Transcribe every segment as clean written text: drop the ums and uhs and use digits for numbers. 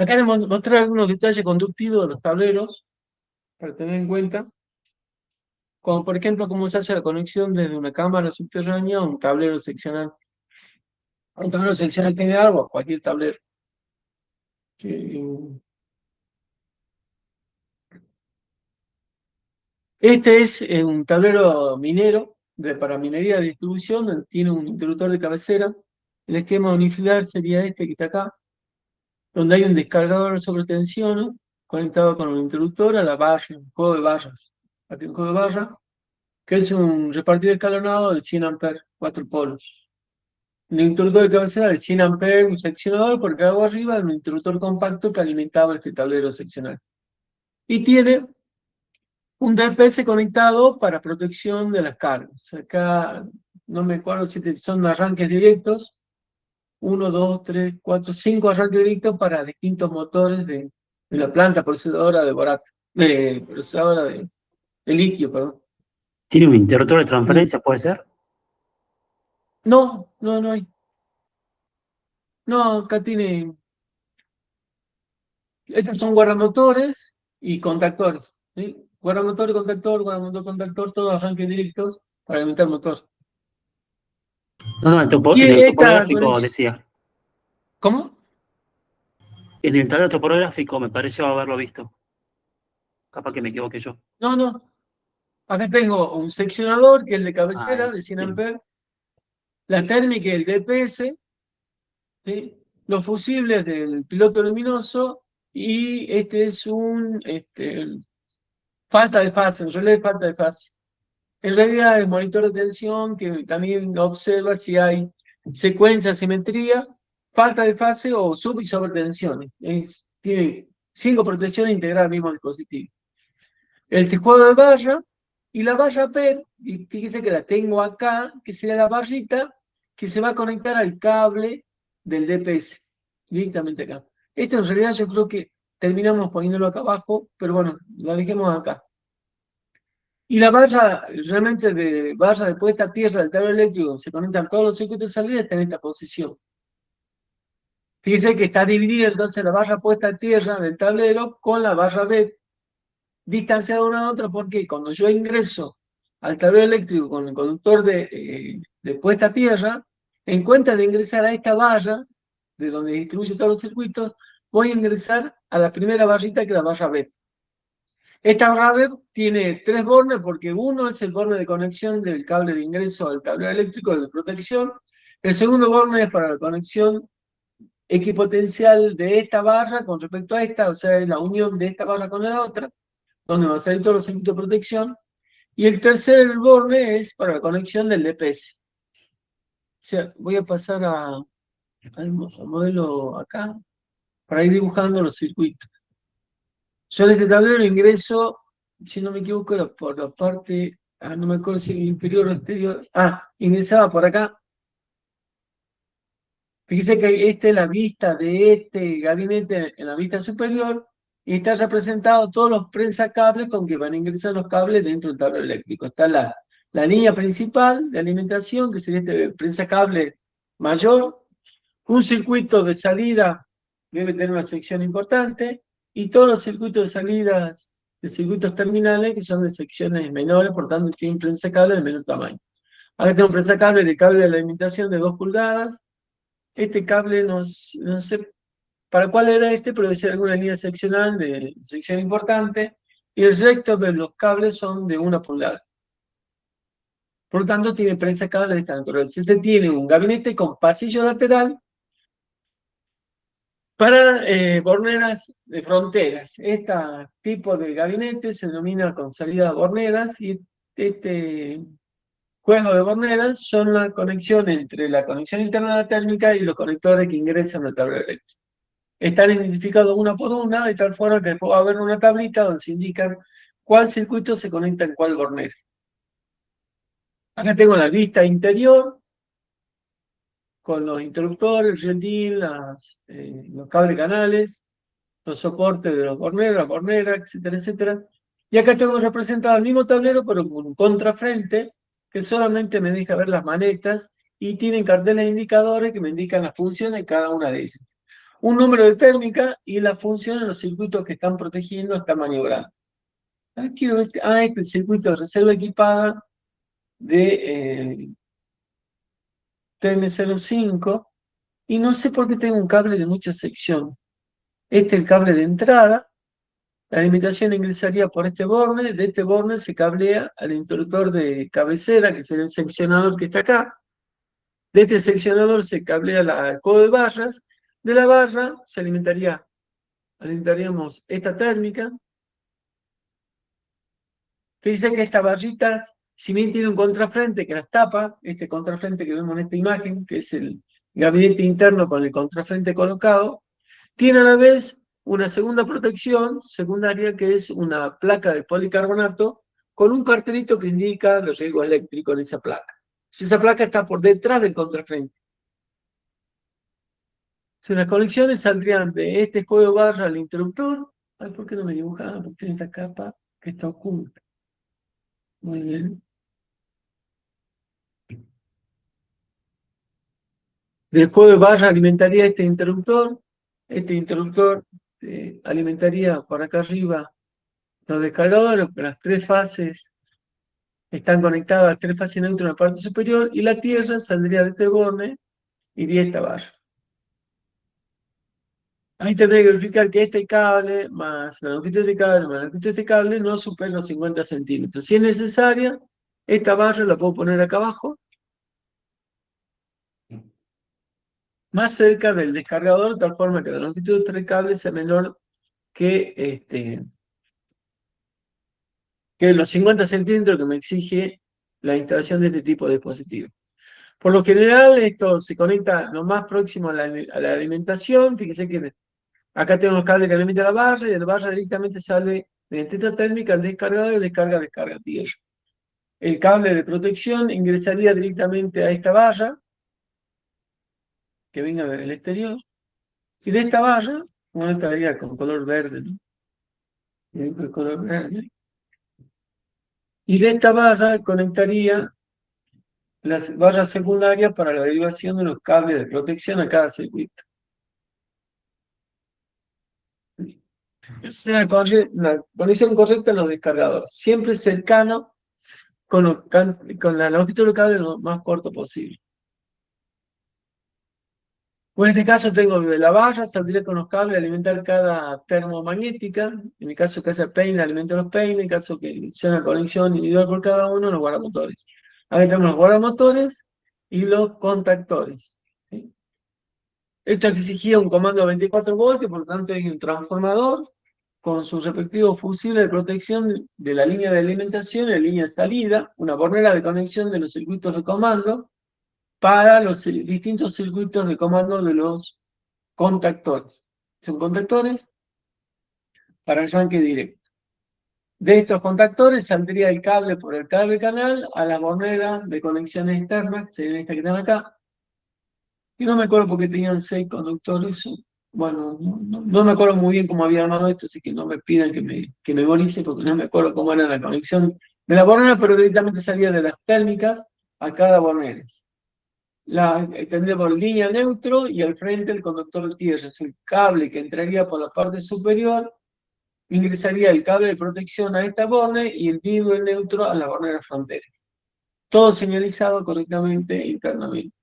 Acá les mostré algunos detalles conductivos de los tableros para tener en cuenta, como por ejemplo cómo se hace la conexión desde una cámara subterránea a un tablero seccional. Un tablero seccional tiene algo, cualquier tablero. Que- Este es un tablero minero para minería de distribución, tiene un interruptor de cabecera. El esquema unifilar sería este que está acá, donde hay un descargador de sobretensión conectado con un interruptor a la valla, un juego de barras. Aquí un juego de barras, que es un repartidor escalonado de 100 amperes, 4 polos. El interruptor de cabecera de 100 amperes, un seccionador, porque hago arriba de un interruptor compacto que alimentaba este tablero seccional. Y tiene un DPS conectado para protección de las cargas. Acá no me acuerdo si son arranques directos. 1, 2, 3, 4, 5 arranques directos para distintos motores de la planta procesadora de borato. Procesadora de litio, perdón. ¿Tiene un interruptor de transferencia, puede ser? No, no, no hay. No, acá tiene. Estos son guardamotores y contactores. ¿Sí? Guardamotor y contactor, guardamotor, contactor, todos arranques directos para alimentar el motor. No, no, Y en el esta topográfico conexión. decía. ¿Cómo? En el tablero topográfico me pareció haberlo visto. Capaz que me equivoqué yo. No, no. Acá tengo un seccionador que es el de Ah, cabecera de es, 100 bien. amperes, la térmica y el DPS, ¿sí? Los fusibles del piloto luminoso y este es un falta de fase, en realidad es falta de fase. En realidad es monitor de tensión que también observa si hay secuencia, simetría, falta de fase o sub y sobretensiones. Tiene 5 protecciones integradas al mismo dispositivo. El tejado de barra y la barra PER, y fíjese que la tengo acá, que sería la barrita que se va a conectar al cable del DPS, directamente acá. Esto en realidad yo creo que terminamos poniéndolo acá abajo, pero bueno, la dejemos acá. Y la barra, realmente de barra de puesta a tierra del tablero eléctrico, se conectan todos los circuitos de salida, está en esta posición. Fíjese que está dividida entonces la barra puesta a tierra del tablero con la barra B distanciada una de otra, porque cuando yo ingreso al tablero eléctrico con el conductor de puesta a tierra, en cuenta de ingresar a esta barra, de donde distribuye todos los circuitos, voy a ingresar a la primera barrita que es la barra B. Esta barra B tiene 3 bornes, porque uno es el borne de conexión del cable de ingreso al tablero eléctrico de protección. El segundo borne es para la conexión equipotencial de esta barra con respecto a esta, o sea, es la unión de esta barra con la otra, donde van a salir todos los circuitos de protección. Y el tercer borne es para la conexión del DPS. O sea, voy a pasar al modelo acá para ir dibujando los circuitos. Yo en este tablero ingreso, si no me equivoco, era por la parte, no me acuerdo si inferior o exterior. Ingresaba por acá. Fíjese que esta es la vista de este gabinete en la vista superior y está representado todos los prensacables con que van a ingresar los cables dentro del tablero eléctrico. Está la línea principal de alimentación, que sería este prensacable mayor, un circuito de salida debe tener una sección importante, y todos los circuitos de salidas de circuitos terminales que son de secciones menores, por tanto tienen prensacable de menor tamaño. Acá tengo un prensacable de cable de alimentación de 2 pulgadas. Este cable no sé para cuál era este, pero debe ser alguna línea seccional de sección importante, y el resto de los cables son de 1 pulgada. Por lo tanto, tiene prensacable de esta naturaleza. Este tiene un gabinete con pasillo lateral para borneras de fronteras. Este tipo de gabinete se denomina con salida a borneras, y este juego de borneras son la conexión entre la conexión interna de la térmica y los conectores que ingresan al tablero eléctrico. Están identificados una por una, de tal forma que puede haber una tablita donde se indican cuál circuito se conecta en cuál bornera. Acá tengo la vista interior, con los interruptores, el RELDIN, los cables canales, los soportes de los borneras, etcétera, etcétera. Y acá tengo representado el mismo tablero, pero con un contrafrente, que solamente me deja ver las manetas, y tienen carteles indicadores que me indican las funciones de cada una de ellas. un número de térmica y la función en los circuitos que están protegiendo están maniobrando. Quiero este circuito de reserva equipada de TN05 y no sé por qué tengo un cable de mucha sección. Este es el cable de entrada. La alimentación ingresaría por este borne, de este borne se cablea al interruptor de cabecera, que es el seccionador que está acá. De este seccionador se cablea la codo de barras. De la barra se alimentaríamos esta térmica. Fíjense que estas barritas, si bien tiene un contrafrente que las tapa, este contrafrente que vemos en esta imagen, que es el gabinete interno con el contrafrente colocado, tiene a la vez una segunda protección secundaria que es una placa de policarbonato con un cartelito que indica el riesgo eléctrico en esa placa. Si esa placa está por detrás del contrafrente. Si las conexiones saldrían de este código barra al interruptor, ay, ¿por qué no me dibujaban? Porque tiene esta capa que está oculta. Muy bien. Del código barra alimentaría este interruptor alimentaría por acá arriba los descargadores, las tres fases están conectadas a las tres fases neutras en la parte superior, y la tierra saldría de este borne y de esta barra. Ahí tendré que verificar que este cable, más la longitud de este cable, más la longitud de este cable, no supera los 50 centímetros. Si es necesaria, esta barra la puedo poner acá abajo, más cerca del descargador, de tal forma que la longitud de este cable sea menor que, que los 50 centímetros que me exige la instalación de este tipo de dispositivo. Por lo general, esto se conecta lo más próximo a la alimentación. Fíjense que acá tengo los cables que alimentan la barra, y de la barra directamente sale mediante esta térmica al descargador, y descarga tierra. El cable de protección ingresaría directamente a esta barra, que venga del exterior, y de esta barra, bueno, estaría con color verde, ¿no? Con color verde. Y de esta barra conectaría las barras secundarias para la derivación de los cables de protección a cada circuito. Esa es la conexión correcta en los descargadores, siempre cercano con la longitud del cable lo más corto posible. Bueno, en este caso tengo de la barra, saldría con los cables a alimentar cada termomagnética. En el caso que sea peine, alimento los peines. En el caso que sea una conexión individual por cada uno, los guardamotores. Acá tenemos los guardamotores y los contactores. ¿Sí? Esto exigía un comando de 24 voltios, por lo tanto hay un transformador con su respectivo fusible de protección de la línea de alimentación y la línea de salida, una bornera de conexión de los circuitos de comando para los distintos circuitos de comando de los contactores. Son contactores para arranque directo. De estos contactores saldría el cable por el cable canal a la bornera de conexiones externas, serían estas que están acá. Y no me acuerdo porque tenían 6 conductores. Bueno, no me acuerdo muy bien cómo había armado esto, así que no me pidan que memorice, porque no me acuerdo cómo era la conexión de la bornera, pero directamente salía de las térmicas a cada bornera. Tendremos línea neutro y al frente el conductor de tierra. Es el cable que entraría por la parte superior, ingresaría el cable de protección a esta borne y el vivo en neutro a la bornera frontera. Todo señalizado correctamente internamente.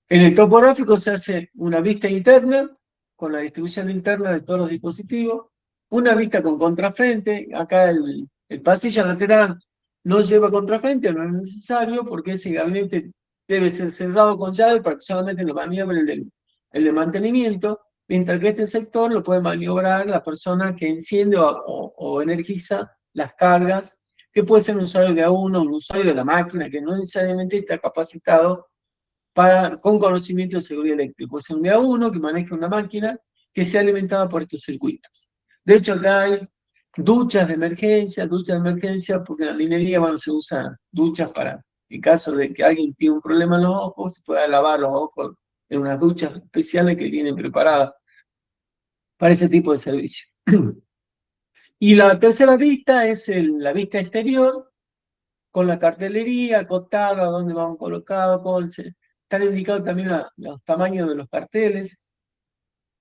En el topográfico se hace una vista interna, con la distribución interna de todos los dispositivos, una vista con contrafrente. Acá el pasillo lateral no lleva contrafrente, no es necesario, porque ese gabinete debe ser cerrado con llave para que solamente lo maniobre el de mantenimiento, mientras que este sector lo puede maniobrar la persona que enciende o energiza las cargas, que puede ser un usuario de A1, un usuario de la máquina, que no necesariamente está capacitado con conocimiento de seguridad eléctrica. Puede ser un A1 que maneja una máquina que sea alimentada por estos circuitos. De hecho, acá hay duchas de emergencia, porque en la minería, bueno, se usan duchas para, en caso de que alguien tiene un problema en los ojos, se pueda lavar los ojos en unas duchas especiales que vienen preparadas para ese tipo de servicio. Y la tercera vista es la vista exterior, con la cartelería acotada, donde van colocados, Están indicados también los tamaños de los carteles,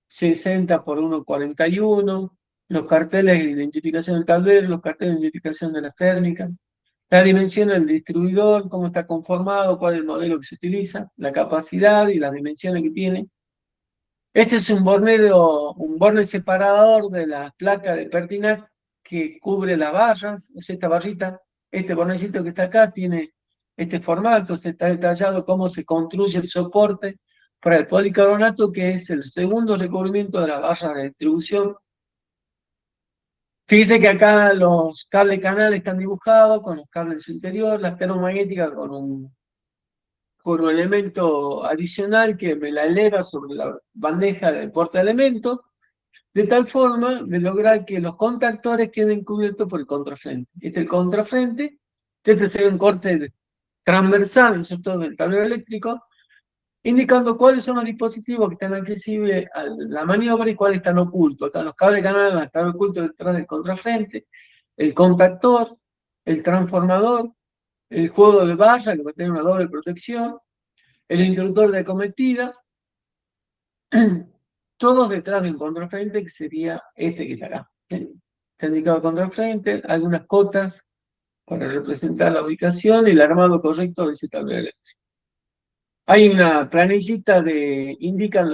60 por 1,41, los carteles de identificación del tablero, los carteles de identificación de las térmicas, la dimensión del distribuidor, cómo está conformado, cuál es el modelo que se utiliza, la capacidad y las dimensiones que tiene. Este es un borne separador de la placa de Pertinac que cubre las barras, es esta barrita, este bornecito que está acá tiene este formato, se está detallado cómo se construye el soporte para el policarbonato, que es el segundo recubrimiento de la barra de distribución. Fíjense que acá los cables canal están dibujados con los cables en su interior, las termomagnéticas con un elemento adicional que me la eleva sobre la bandeja de portaelementos, de tal forma de lograr que los contactores queden cubiertos por el contrafrente. Este es el contrafrente, este sería un corte transversal, ¿no es cierto?, del tablero eléctrico, indicando cuáles son los dispositivos que están accesibles a la maniobra y cuáles están ocultos. Acá los cables canales van a estar ocultos detrás del contrafrente, el contactor, el transformador, el juego de barra que va a tener una doble protección, el interruptor de acometida, todos detrás de un contrafrente que sería este que está acá. Está indicado contrafrente, algunas cotas para representar la ubicación y el armado correcto de ese tablero eléctrico. Hay una planillita de, indican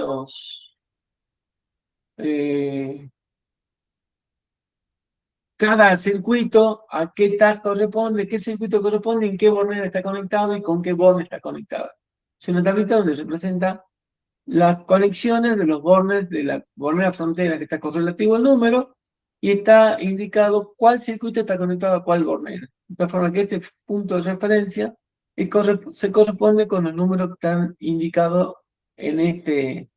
cada circuito a qué task corresponde, qué circuito corresponde, en qué bornera está conectado y con qué borne está conectado. Es una tablita donde representa las conexiones de los bornes de la bornera frontera que está correlativo al número y está indicado cuál circuito está conectado a cuál bornera. De tal forma que este punto de referencia se corresponde con los números que están indicados en este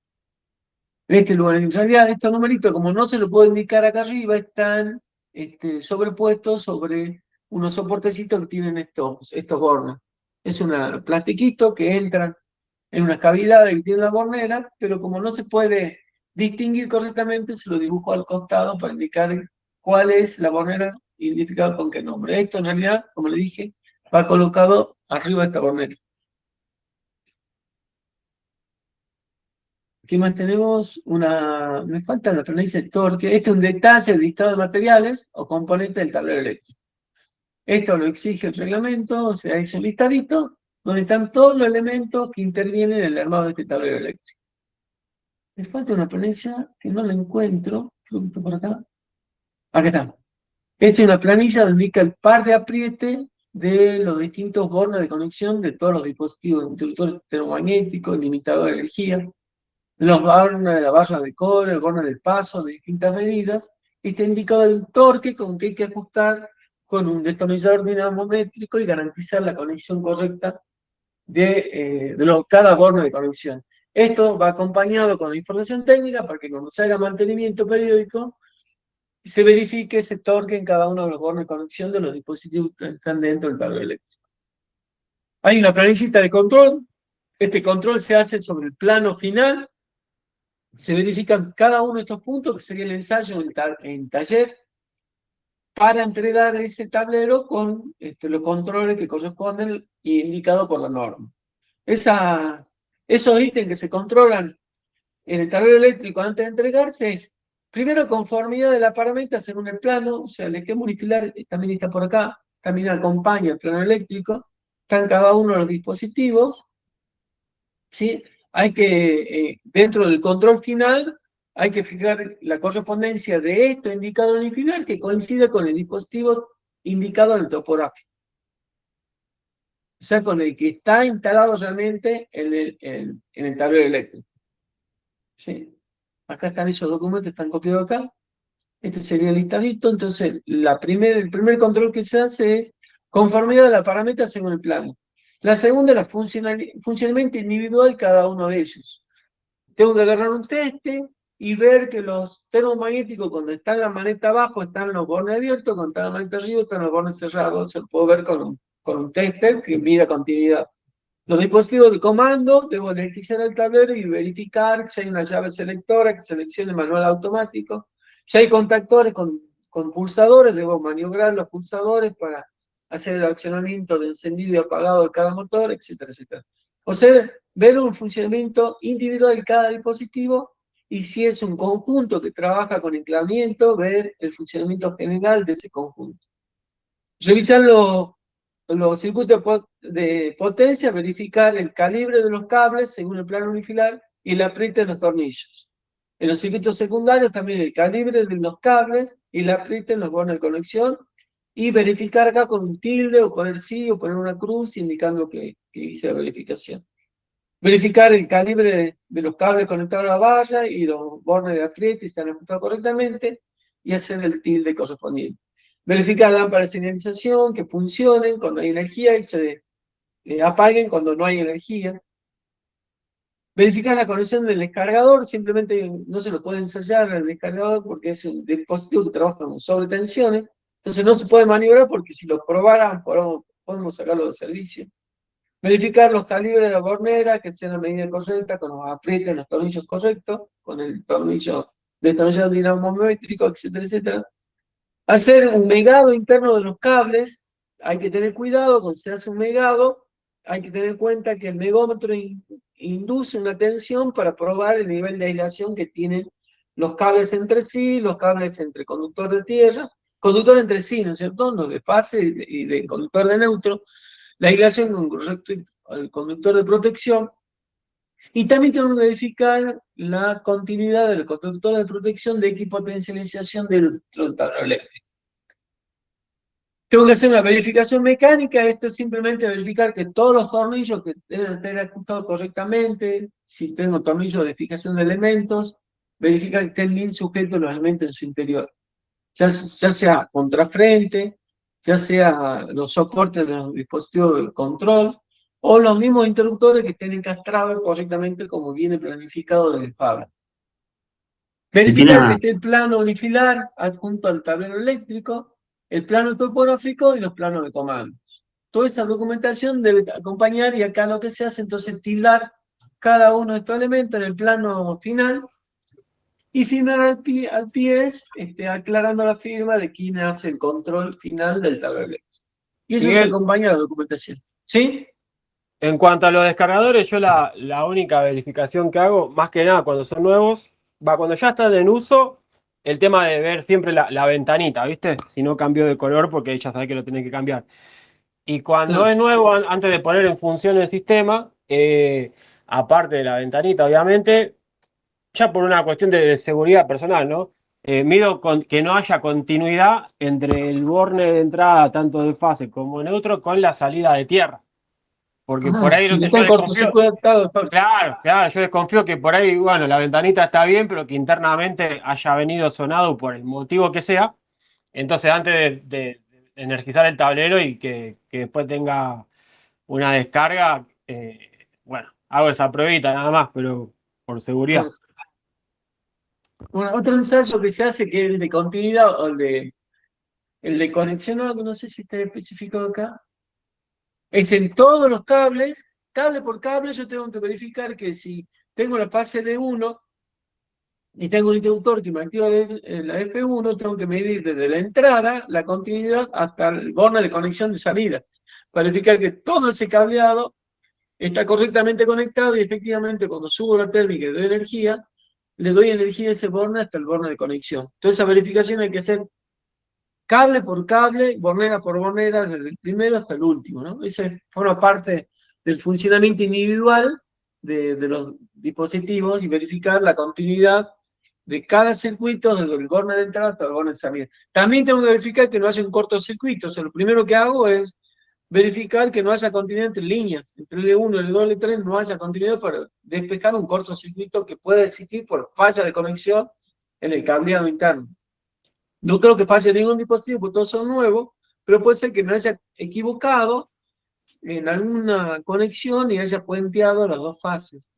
lugar. En realidad, estos numeritos, como no se lo puedo indicar acá arriba, están sobrepuestos sobre unos soportecitos que tienen estos bornes. Es un plastiquito que entran en unas cavidades que tiene la bornera, pero como no se puede distinguir correctamente, se lo dibujo al costado para indicar cuál es la bornera identificada con qué nombre. Esto en realidad, como le dije, va colocado arriba de esta bornera. ¿Qué más tenemos? Me falta la planilla de torque. Este es un detalle del listado de materiales o componentes del tablero eléctrico. Esto lo exige el reglamento, o sea, es un listadito donde están todos los elementos que intervienen en el armado de este tablero eléctrico. Me falta una planilla que no la encuentro. Pregunto por acá. Acá está. Esta es una planilla donde indica el par de apriete de los distintos bornes de conexión de todos los dispositivos, interruptores termomagnéticos, limitador de energía, los bornes de la barra de cobre, el borne de paso de distintas medidas, y está indicado el torque con que hay que ajustar con un destornillador dinamométrico y garantizar la conexión correcta de cada borne de conexión. Esto va acompañado con la información técnica para que cuando se haga mantenimiento periódico se verifique ese torque en cada uno de los bornes de conexión de los dispositivos que están dentro del tablero eléctrico. Hay una planillita de control. Este control se hace sobre el plano final. Se verifican cada uno de estos puntos, que sería el ensayo en taller, para entregar ese tablero con los controles que corresponden y indicados por la norma. Esos ítems que se controlan en el tablero eléctrico antes de entregarse es, primero, conformidad de la paramenta según el plano, o sea, el esquema unifilar también está por acá, también acompaña el plano eléctrico, están cada uno de los dispositivos, ¿sí? Hay que, dentro del control final, hay que fijar la correspondencia de esto indicado en el final que coincide con el dispositivo indicado en el topográfico. O sea, con el que está instalado realmente en el tablero eléctrico. ¿Sí? Acá están esos documentos, están copiados acá. Este sería el listadito. Entonces, el primer control que se hace es conformidad de la parámetros según el plano. La segunda es la funcionamiento individual cada uno de ellos. Tengo que agarrar un teste y ver que los termomagnéticos, cuando está la maneta abajo, están los bornes abiertos, cuando está la maneta arriba, están los bornes cerrados. Se lo puedo ver con un tester que mida continuidad. Los dispositivos de comando, debo energizar el tablero y verificar si hay una llave selectora que seleccione manual automático. Si hay contactores con pulsadores, debo maniobrar los pulsadores para hacer el accionamiento de encendido y apagado de cada motor, etcétera, etcétera. O sea, ver un funcionamiento individual de cada dispositivo, y si es un conjunto que trabaja con enclavamiento, ver el funcionamiento general de ese conjunto. Revisar los circuitos de potencia, verificar el calibre de los cables según el plano unifilar y el apriete de los tornillos. En los circuitos secundarios también el calibre de los cables y el apriete en los bornes de conexión, y verificar acá con un tilde o poner sí o poner una cruz indicando que hice la verificación. Verificar el calibre de los cables conectados a la valla y los bornes de apriete si están ajustados correctamente, y hacer el tilde correspondiente. Verificar lámparas de señalización que funcionen cuando hay energía y se apaguen cuando no hay energía. Verificar la conexión del descargador, simplemente no se lo puede ensayar el descargador porque es un dispositivo que trabaja con sobretensiones, entonces no se puede maniobrar porque si lo probaran podemos sacarlo de servicio. Verificar los calibres de la bornera, que sean a medida correcta, con los aprietes, los tornillos correctos, con el tornillo destornillador dinamométrico, etcétera, etcétera. Hacer un megado interno de los cables, hay que tener cuidado cuando se hace un megado, hay que tener en cuenta que el megómetro induce una tensión para probar el nivel de aislación que tienen los cables entre sí, los cables entre conductor de tierra, conductor entre sí, ¿no es cierto? Los de fase y de conductor de neutro, la aislación con respecto al conductor de protección, y también tenemos que verificar la continuidad del conductor de protección de equipotencialización del tablero eléctrico. Tengo que hacer una verificación mecánica, esto es simplemente verificar que todos los tornillos que deben estar ajustados correctamente, si tengo tornillos de fijación de elementos, verificar que estén bien sujetos los elementos en su interior, ya sea contrafrente, ya sea los soportes de los dispositivos de control, o los mismos interruptores que estén encastrados correctamente como viene planificado desde fábrica. Verificar que esté el plano unifilar adjunto al tablero eléctrico, el plano topográfico y los planos de comandos. Toda esa documentación debe acompañar, y acá lo que se hace entonces tildar cada uno de estos elementos en el plano final, y firmar al pie aclarando la firma de quién hace el control final del tablero eléctrico. Y eso se Miguel, acompaña a la documentación. ¿Sí? en cuanto a los descargadores, yo la única verificación que hago, más que nada cuando son nuevos, cuando ya están en uso, el tema de ver siempre la ventanita, ¿viste? Si no cambió de color, porque ella sabe que lo tiene que cambiar. Y cuando Claro. es nuevo, antes de poner en función el sistema, aparte de la ventanita, obviamente, ya por una cuestión de seguridad personal, ¿no? Mido que no haya continuidad entre el borne de entrada, tanto de fase como neutro, con la salida de tierra. Porque por ahí, Si no sé, está yo en desconfío. cortocircuitado, Claro, claro, yo desconfío que por ahí, bueno, la ventanita está bien, pero que internamente haya venido sonado por el motivo que sea. Entonces, antes de energizar el tablero y que después tenga una descarga, bueno, hago esa pruebita nada más, pero por seguridad. bueno, otro ensayo que se hace, que es el de continuidad o el de conexión, no sé si está especificado acá, es en todos los cables, cable por cable. Yo tengo que verificar que si tengo la fase de 1 y tengo un interruptor que me activa la F1, tengo que medir desde la entrada la continuidad hasta el borne de conexión de salida, para verificar que todo ese cableado está correctamente conectado, y efectivamente cuando subo la térmica y doy energía, le doy energía a ese borne hasta el borne de conexión. Entonces esa verificación hay que hacer cable por cable, bornera por bornera, desde el primero hasta el último, ¿no? Esa forma parte del funcionamiento individual de los dispositivos, y verificar la continuidad de cada circuito, desde el borne de entrada hasta el borne de salida. También tengo que verificar que no haya un cortocircuito. O sea, lo primero que hago es verificar que no haya continuidad entre líneas, entre el L1 y el 2 y el 3 no haya continuidad, para despejar un cortocircuito que pueda existir por falla de conexión en el cableado interno. No creo que falle ningún dispositivo, porque todos son nuevos, pero puede ser que me haya equivocado en alguna conexión y haya puenteado las dos fases,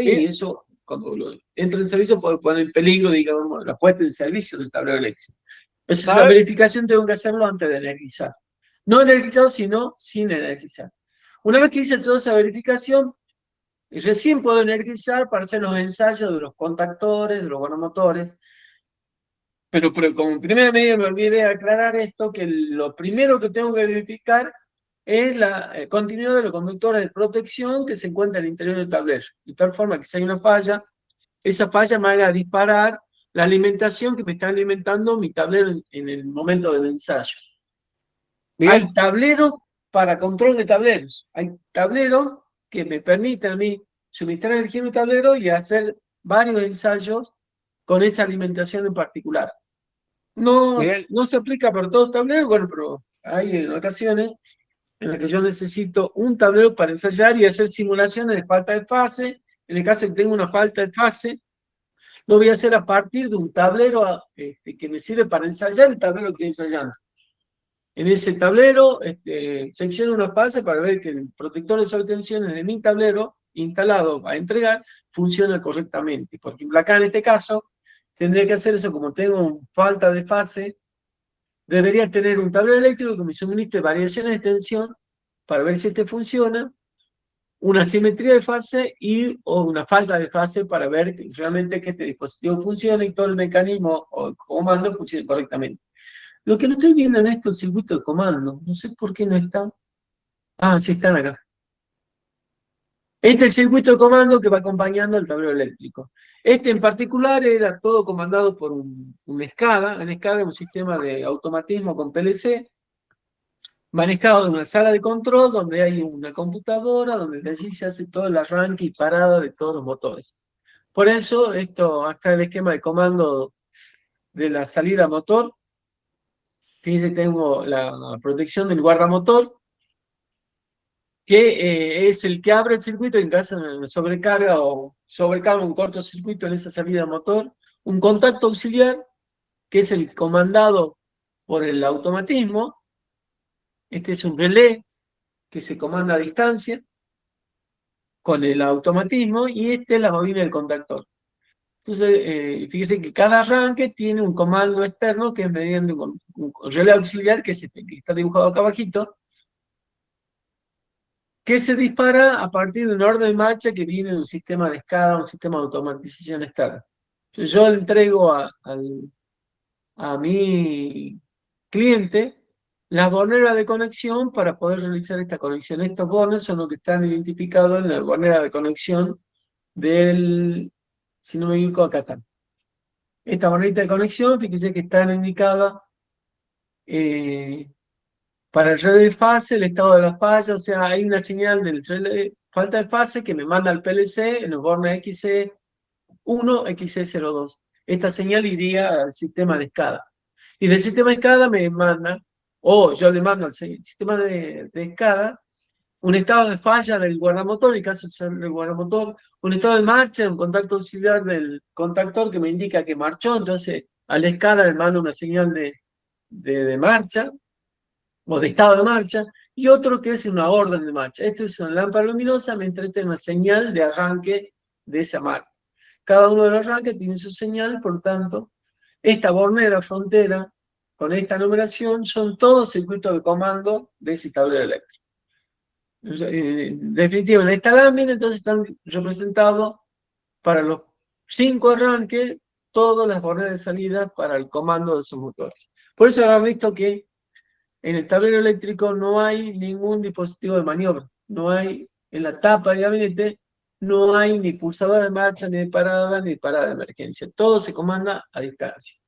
y eso, cuando entra en servicio, puede poner en peligro, digamos, la puesta en servicio del tablero eléctrico. Esa verificación tengo que hacerlo antes de energizar. No energizado, sino sin energizar. Una vez que hice toda esa verificación, recién puedo energizar para hacer los ensayos de los contactores, de los bonomotores. Pero como primera medida me olvidé de aclarar esto, que lo primero que tengo que verificar es la continuidad de los conductores de protección que se encuentran en el interior del tablero. De tal forma que si hay una falla, esa falla me haga disparar la alimentación que me está alimentando mi tablero en el momento del ensayo. Bien, Hay tableros para control de tableros. Hay tableros que me permiten a mí suministrar energía en un tablero y hacer varios ensayos con esa alimentación en particular. bien. No se aplica para todos los tableros, bueno, pero hay ocasiones en las que yo necesito un tablero para ensayar y hacer simulaciones de falta de fase. En el caso de que tenga una falta de fase, lo voy a hacer a partir de un tablero que me sirve para ensayar el tablero que estoy ensayando. En ese tablero secciono una fase para ver que el protector de sobretensiones de mi tablero instalado a entregar funciona correctamente. Por ejemplo, acá en este caso, tendría que hacer eso como tengo falta de fase, debería tener un tablero eléctrico que me suministre variaciones de tensión para ver si este funciona, una simetría de fase o una falta de fase para ver que realmente que este dispositivo funciona y todo el mecanismo o comando funcione correctamente. Lo que no estoy viendo en estos circuitos de comando, no sé por qué no están. Ah, sí están acá. Este es el circuito de comando que va acompañando al tablero eléctrico. Este en particular era todo comandado por un SCADA. Un SCADA es un sistema de automatismo con PLC, manejado en una sala de control donde hay una computadora, donde de allí se hace todo el arranque y parada de todos los motores. Por eso, acá el esquema de comando de la salida motor. Fíjense, tengo la protección del guardamotor, que es el que abre el circuito en caso de sobrecarga o sobrecarga un cortocircuito en esa salida de motor. Un contacto auxiliar, que es el comandado por el automatismo. Este es un relé que se comanda a distancia con el automatismo, y esta es la bobina del contactor. Entonces, fíjense que cada arranque tiene un comando externo que es mediante un relé auxiliar, que es este, que está dibujado acá abajito, que se dispara a partir de un orden de marcha que viene de un sistema de escala, un sistema de automatización externa. Yo le entrego a mi cliente las borneras de conexión para poder realizar esta conexión. Estos bornes son los que están identificados en la bornera de conexión del, si no me equivoco, acá están. Esta bornita de conexión, fíjense que están indicadas para el relé de fase, el estado de la falla, o sea, hay una señal del relé falta de fase que me manda al PLC en los bornes XC1, XC02. Esta señal iría al sistema de escala. Y del sistema de escala me manda, o yo le mando al sistema de escala, un estado de falla del guardamotor, en el caso de ser del guardamotor, un estado de marcha, un contacto auxiliar del contactor que me indica que marchó. Entonces a la escala le mando una señal de marcha, o de estado de marcha, y otro que es una orden de marcha. Esta es una lámpara luminosa, me entretiene una señal de arranque de esa marca. Cada uno de los arranques tiene su señal, por tanto, esta bornera frontera, con esta numeración, son todos circuitos de comando de ese tablero eléctrico. En definitiva, en esta lámina, entonces están representados para los 5 arranques, todas las borneras de salida para el comando de esos motores. Por eso habrán visto que en el tablero eléctrico no hay ningún dispositivo de maniobra, no hay, en la tapa del gabinete, no hay ni pulsador de marcha, ni de parada de emergencia. Todo se comanda a distancia.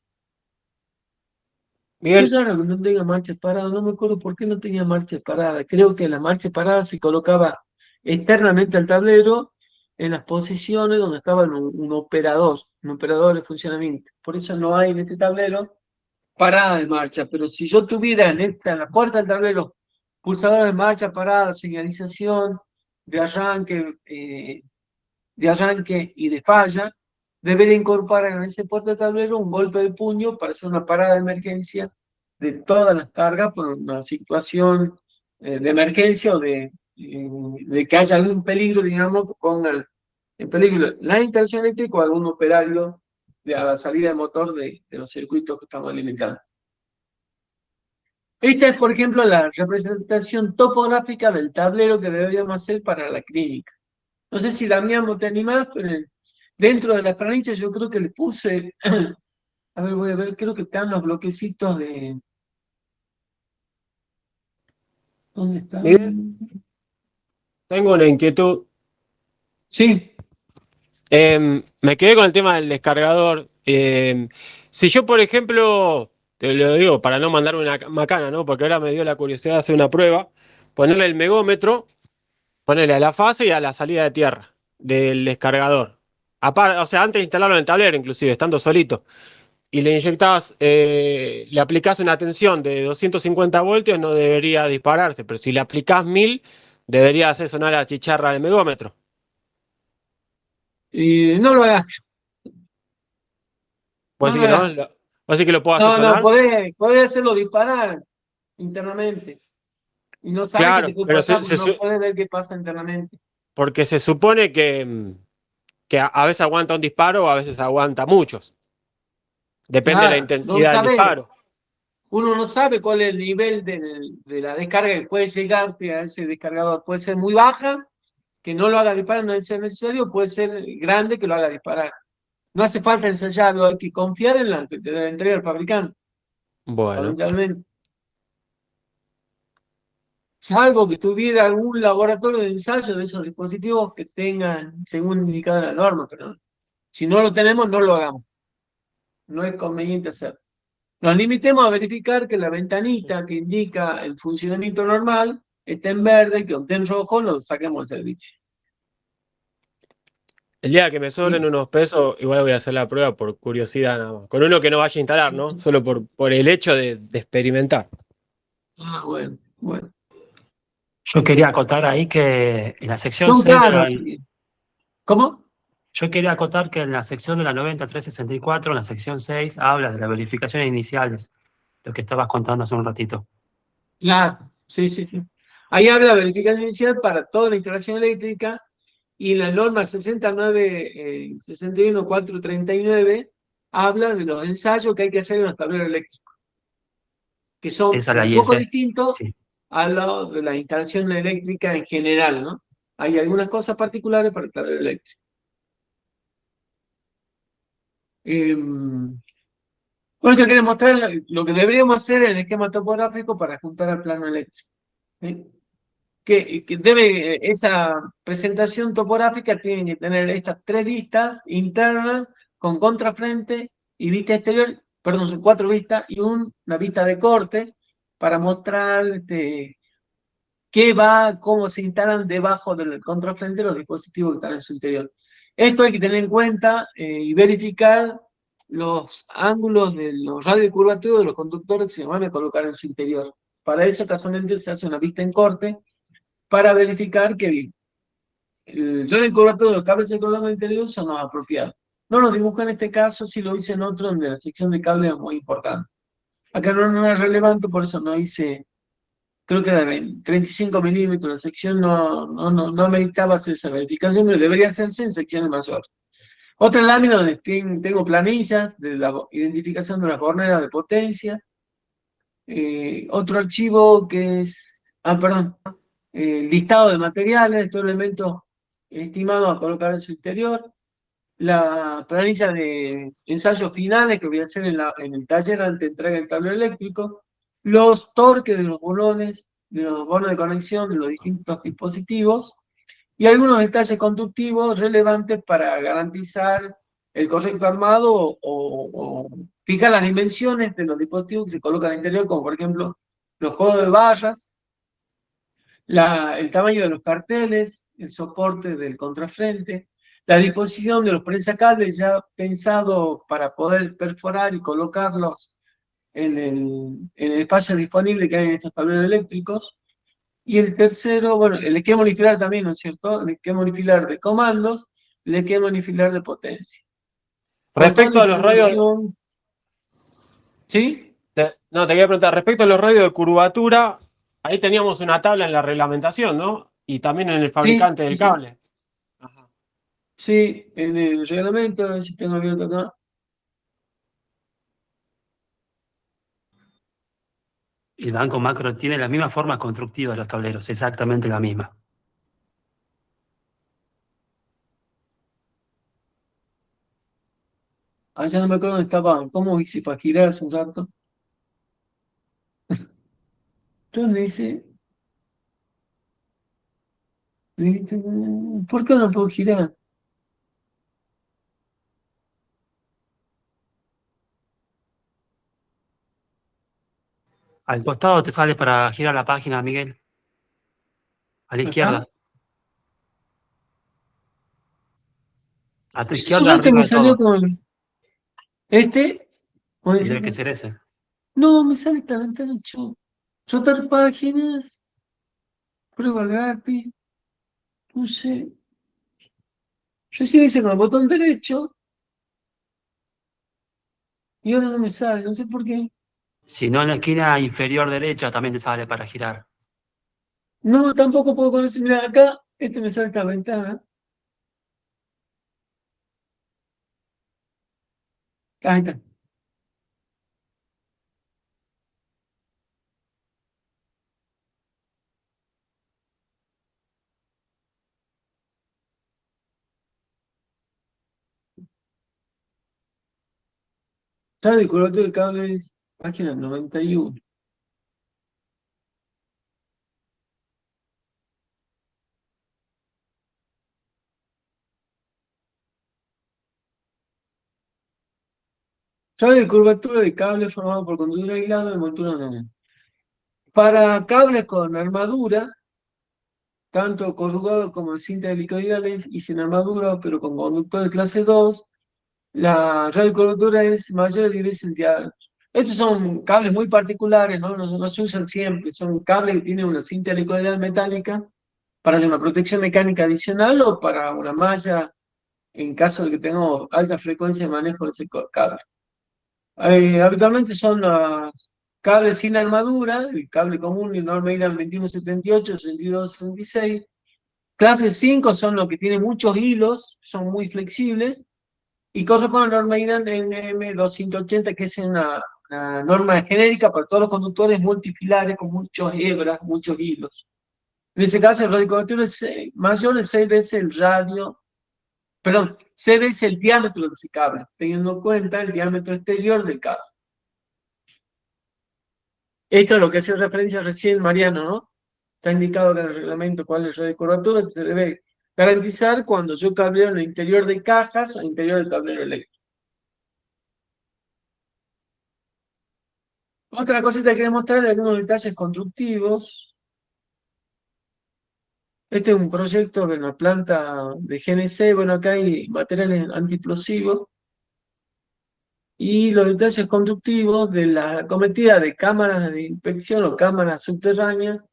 Bien, Es raro que no tenga marcha parada, no me acuerdo por qué no tenía marcha parada. Creo que la marcha parada se colocaba externamente al tablero en las posiciones donde estaba un operador de funcionamiento. Por eso no hay en este tablero parada de marcha. Pero si yo tuviera en la puerta del tablero pulsador de marcha, parada, señalización de arranque y de falla, debería incorporar en ese puerto de tablero un golpe de puño para hacer una parada de emergencia de todas las cargas por una situación de emergencia o de que haya algún peligro, digamos, que ponga en peligro la instalación eléctrica o algún operario a la salida del motor de los circuitos que estamos alimentando. Esta es, por ejemplo, la representación topográfica del tablero que deberíamos hacer para la clínica. No sé si Damián vos te animás, pero dentro de las planillas yo creo que le puse, a ver, voy a ver, creo que están los bloquecitos ¿Dónde está? Miguel, tengo una inquietud. Sí, Me quedé con el tema del descargador. Si yo, por ejemplo, te lo digo para no mandar una macana, ¿no? Porque ahora me dio la curiosidad de hacer una prueba, ponerle el megómetro, ponerle a la fase y a la salida de tierra del descargador. Aparte, o sea, antes de instalarlo en el tablero, inclusive, estando solito. Y le inyectás, le aplicás una tensión de 250 voltios, no debería dispararse, pero si le aplicás 1000, debería hacer sonar la chicharra del megómetro. y no lo hagas, Pues no sí lo que no, hagas. pues sí que lo puedo hacer No, no, sonar. podés hacerlo disparar internamente. Y no sabes qué te Claro, puede pero pasar porque no podés ver qué pasa internamente. porque se supone que a veces aguanta un disparo o a veces aguanta muchos. Depende de la Claro, no intensidad del sabes, disparo. uno no sabe cuál es el nivel de la descarga que puede llegarte a ese descargador. Puede ser muy baja, que no lo haga disparar, no es necesario, puede ser grande que lo haga disparar. No hace falta ensayarlo, hay que confiar en la que te entrega el fabricante, Bueno, fundamentalmente. Salvo que tuviera algún laboratorio de ensayo de esos dispositivos que tengan, según indicado en la norma, pero si no lo tenemos, no lo hagamos. No es conveniente hacerlo. Nos limitemos a verificar que la ventanita que indica el funcionamiento normal está en verde y que esté en rojo lo saquemos del servicio. el día que me sobren ¿Sí? unos pesos, igual voy a hacer la prueba por curiosidad nada más. Con uno que no vaya a instalar, ¿no? Solo por el hecho de experimentar. Ah, bueno, bueno. Yo quería acotar ahí que en la sección Son 6 de caros, la, sí. ¿Cómo? yo quería acotar que en la sección de la 9364, en la sección 6, habla de las verificaciones iniciales, lo que estabas contando hace un ratito. Claro, sí, sí, sí. Ahí habla de verificación inicial para toda la instalación eléctrica y la norma 61439 habla de los ensayos que hay que hacer en los tableros eléctricos, que son Esa es la un poco IS. distintos Sí. a lo de la instalación eléctrica en general, ¿no? Hay algunas cosas particulares para el tablero eléctrico. Bueno, yo quería mostrar lo que deberíamos hacer en el esquema topográfico para juntar al plano eléctrico. ¿Sí? Que debe, esa presentación topográfica tiene que tener estas tres vistas internas con contrafrente y vista exterior, perdón, son cuatro vistas y una vista de corte para mostrar qué va, cómo se instalan debajo del contrafrente los dispositivos que están en su interior. Esto hay que tener en cuenta y verificar los ángulos de los radios de curvatura de los conductores que se van a colocar en su interior. Para eso, casualmente, se hace una vista en corte para verificar que el radio de curvatura de los cables de color interior son los apropiados. No lo dibujo en este caso, si lo hice en otro, donde la sección de cable es muy importante. Acá no es relevante, por eso no hice, creo que era 35 milímetros, la sección no meritaba hacer esa verificación, pero debería hacerse en secciones mayores. Otra lámina donde tengo planillas de la identificación de las borneras de potencia. Otro archivo que es, perdón, listado de materiales, estos elementos estimados a colocar en su interior. La planilla de ensayos finales que voy a hacer en el taller antes de entrega del tablero eléctrico. Los torques de los bonos de conexión de los distintos dispositivos y algunos detalles conductivos relevantes para garantizar el correcto armado o fijar las dimensiones de los dispositivos que se colocan al interior, como por ejemplo los juegos de barras, el tamaño de los carteles, el soporte del contrafrente, la disposición de los prensacables ya pensados para poder perforar y colocarlos en el espacio disponible que hay en estos tableros eléctricos. Y el tercero, bueno, el esquema unifilar también, ¿no es cierto? El esquema unifilar de comandos, el esquema unifilar de potencia. Con toda la Respecto a los radios, información, ¿sí? no, te quería preguntar, respecto a los radios de curvatura, ahí teníamos una tabla en la reglamentación, ¿no? Y también en el Sí, fabricante sí, del sí. cable. Ajá. Sí, en el reglamento, a ver si tengo abierto acá. El banco macro tiene las mismas formas constructivas de los tableros, exactamente la misma. Allá no me acuerdo dónde estaba, ¿cómo hice para girar hace un rato? ¿Dónde dice? ¿Por qué no puedo girar? Al costado te sale para girar la página, Miguel. A la ¿Acá? izquierda. A tu Eso izquierda, este arriba me de salió todo. con este. Y debe que ser ese. No, me sale esta ventana. Rotar páginas. Prueba gratis. No sé. Yo sí hice con el botón derecho y ahora no me sale. No sé por qué. Si no, en la esquina inferior derecha también te sale para girar. No, tampoco puedo conocer. Mira, acá este me sale esta ventana. Ahí está. Sale el curvatura de cables, página 91. Sale de curvatura de cable formado por conductor aislado de envoltura no. Para cables con armadura, tanto corrugado como en cinta helicoidales y sin armadura, pero con conductor de clase 2, la radiocurvatura es mayor a 10 veces el diámetro. Estos son cables muy particulares, ¿no? No se usan siempre, son cables que tienen una cinta helicoidal metálica para una protección mecánica adicional o para una malla en caso de que tengamos alta frecuencia de manejo de ese cable. Habitualmente son los cables sin armadura, el cable común, el norma IRAN 2178, 6266. Clase 5 son los que tienen muchos hilos, son muy flexibles, y corresponden a la norma IRAN NM280, que es una norma genérica para todos los conductores multipilares con muchos hebras, muchos hilos. En ese caso, el radio de cobertura es mayor de 6 veces el radio, perdón, 6 veces el diámetro de ese cable, teniendo en cuenta el diámetro exterior del cable. Esto es lo que hacía referencia recién Mariano, ¿no? Está indicado en el reglamento cuál es el radio de curvatura que se debe garantizar cuando yo cableo en el interior de cajas o en el interior del tablero eléctrico. Otra cosita que quería mostrar, algunos detalles constructivos. Este es un proyecto de una planta de GNC. Bueno, acá hay materiales antiexplosivos. Y los detalles constructivos de la cometida de cámaras de inspección o cámaras subterráneas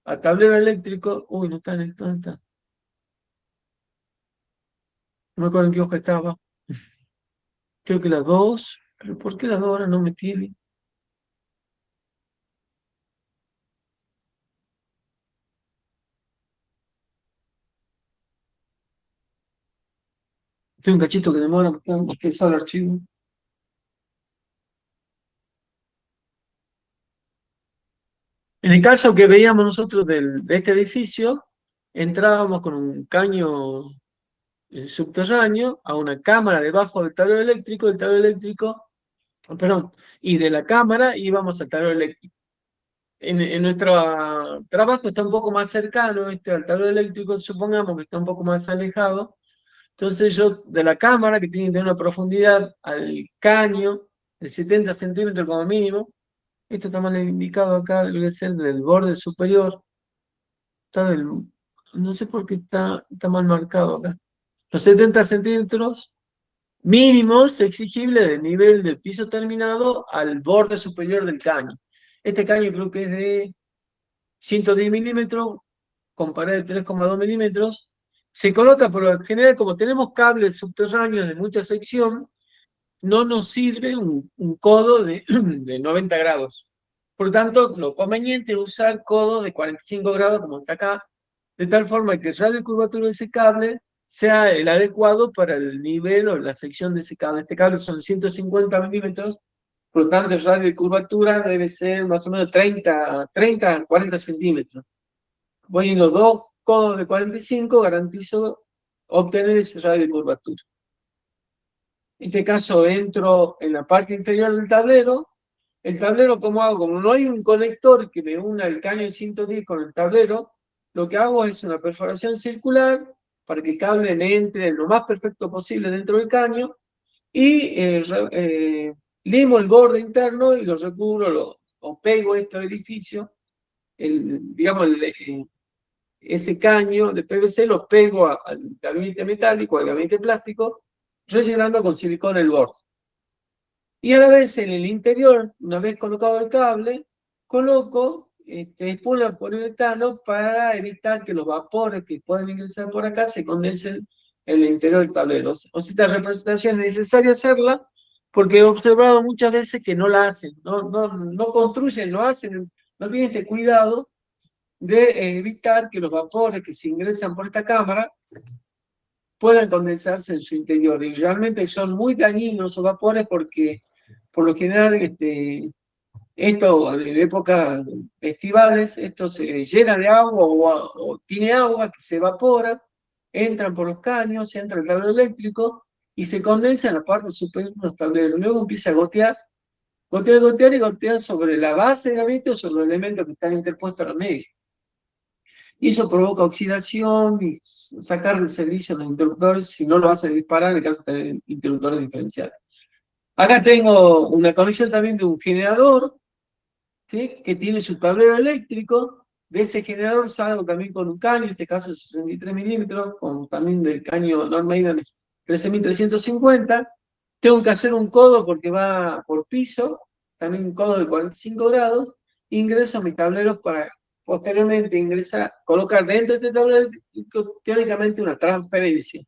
a tablero eléctrico. Uy, no está en esto, ¿dónde está? No me acuerdo en qué hoja estaba. Creo que las dos. Pero ¿por qué las dos ahora no me tiene? Tengo un cachito que demora porque está pesado el archivo. En el caso que veíamos nosotros de este edificio, entrábamos con un caño subterráneo a una cámara debajo del tablero eléctrico, perdón, y de la cámara íbamos al tablero eléctrico. En nuestro trabajo está un poco más cercano al tablero eléctrico, supongamos que está un poco más alejado. Entonces yo de la cámara, que tiene que tener una profundidad al caño de 70 centímetros como mínimo, esto está mal indicado acá, debe ser del borde superior, está no sé por qué está mal marcado acá. Los 70 centímetros mínimos exigibles del nivel del piso terminado al borde superior del caño. Este caño creo que es de 110 milímetros, con pared de 3,2 milímetros. Se coloca por lo general, como tenemos cables subterráneos de mucha sección, no nos sirve un codo de 90 grados. Por lo tanto, lo conveniente es usar codos de 45 grados, como está acá, de tal forma que el radio de curvatura de ese cable sea el adecuado para el nivel o la sección de ese cable. Este cable son 150 milímetros, por lo tanto, el radio de curvatura debe ser más o menos 30 a 40 centímetros. Voy en los dos codos de 45, garantizo obtener ese radio de curvatura. En este caso entro en la parte inferior del tablero. El tablero, ¿cómo hago? Como no hay un conector que me una el caño 110 con el tablero, lo que hago es una perforación circular para que el cable le entre lo más perfecto posible dentro del caño y limo el borde interno y lo recubro, o pego este edificio, digamos, ese caño de PVC lo pego al gabinete metálico, al gabinete plástico, rellenando con silicona el borde. Y a la vez en el interior, una vez colocado el cable, coloco espuela poliuretano para evitar que los vapores que pueden ingresar por acá se condensen en el interior del tablero. O sea, esta representación es necesaria hacerla porque he observado muchas veces que no la hacen, no construyen, no hacen, no tienen este cuidado de evitar que los vapores que se ingresan por esta cámara puedan condensarse en su interior. Y realmente son muy dañinos los vapores porque, por lo general, esto en épocas estivales, esto se llena de agua o tiene agua que se evapora, entran por los caños, entra el tablero eléctrico y se condensa en la parte superior de los tableros. Luego empieza a gotear y gotear sobre la base del gabinete o sobre los elementos que están interpuestos a la media. Y eso provoca oxidación y sacar de servicio los interruptores si no lo vas a disparar en el caso de tener interruptores diferenciales. Acá tengo una conexión también de un generador, ¿sí?, que tiene su tablero eléctrico. De ese generador salgo también con un caño, en este caso 63 milímetros, con también del caño Normaiden 13.350. Tengo que hacer un codo porque va por piso, también un codo de 45 grados. Ingreso a mi tablero para posteriormente colocar dentro de este tablero teóricamente una transferencia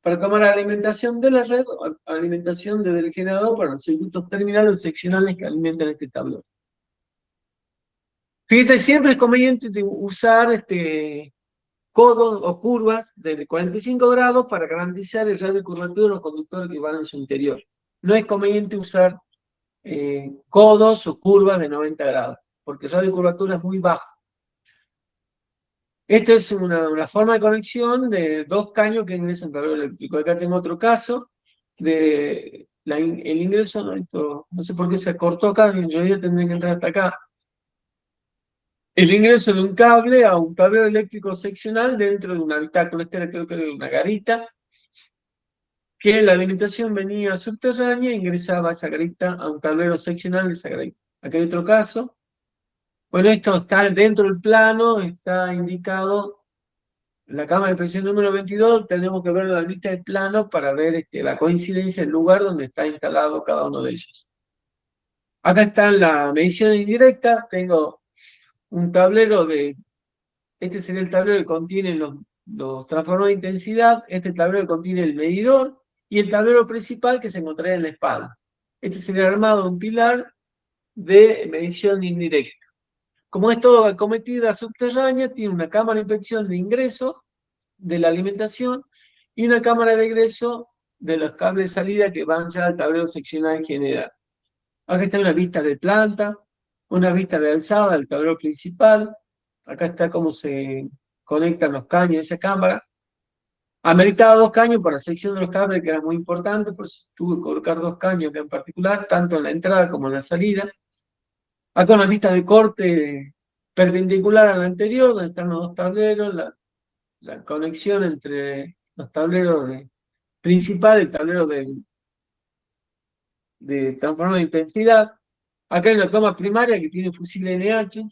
para tomar alimentación de la red, alimentación desde el generador para los circuitos terminales seccionales que alimentan este tablero. Fíjense, siempre es conveniente usar codos o curvas de 45 grados para garantizar el radio de curvatura de los conductores que van en su interior. No es conveniente usar codos o curvas de 90 grados, porque el radio de curvatura es muy bajo. Esta es una forma de conexión de dos caños que ingresan al tablero eléctrico. Acá tengo otro caso de el ingreso, no sé por qué se cortó acá, en realidad tendría que entrar hasta acá. El ingreso de un cable a un tablero eléctrico seccional dentro de un habitáculo. Este creo que era una garita, que la alimentación venía subterránea e ingresaba esa garita a un tablero seccional de esa garita. Acá hay otro caso. Bueno, esto está dentro del plano, está indicado la cámara de presión número 22. Tenemos que ver la lista de plano para ver la coincidencia del lugar donde está instalado cada uno de ellos. Acá está la medición indirecta. Tengo un tablero este sería el tablero que contiene los transformadores de intensidad, este tablero que contiene el medidor y el tablero principal que se encontraría en la espalda. Este sería armado de un pilar de medición indirecta. Como es todo acometida subterránea, tiene una cámara de inspección de ingreso de la alimentación y una cámara de egreso de los cables de salida que van ya al tablero seccional general. Acá está una vista de planta, una vista de alzada del tablero principal. Acá está cómo se conectan los caños de esa cámara. Ameritaba 2 caños para la sección de los cables, que era muy importante, pues tuve que colocar 2 caños en particular, tanto en la entrada como en la salida. Acá una vista de corte perpendicular a la anterior, donde están los dos tableros, la conexión entre los tableros principal y el tablero de transformador de intensidad. Acá hay una toma primaria que tiene fusible NH.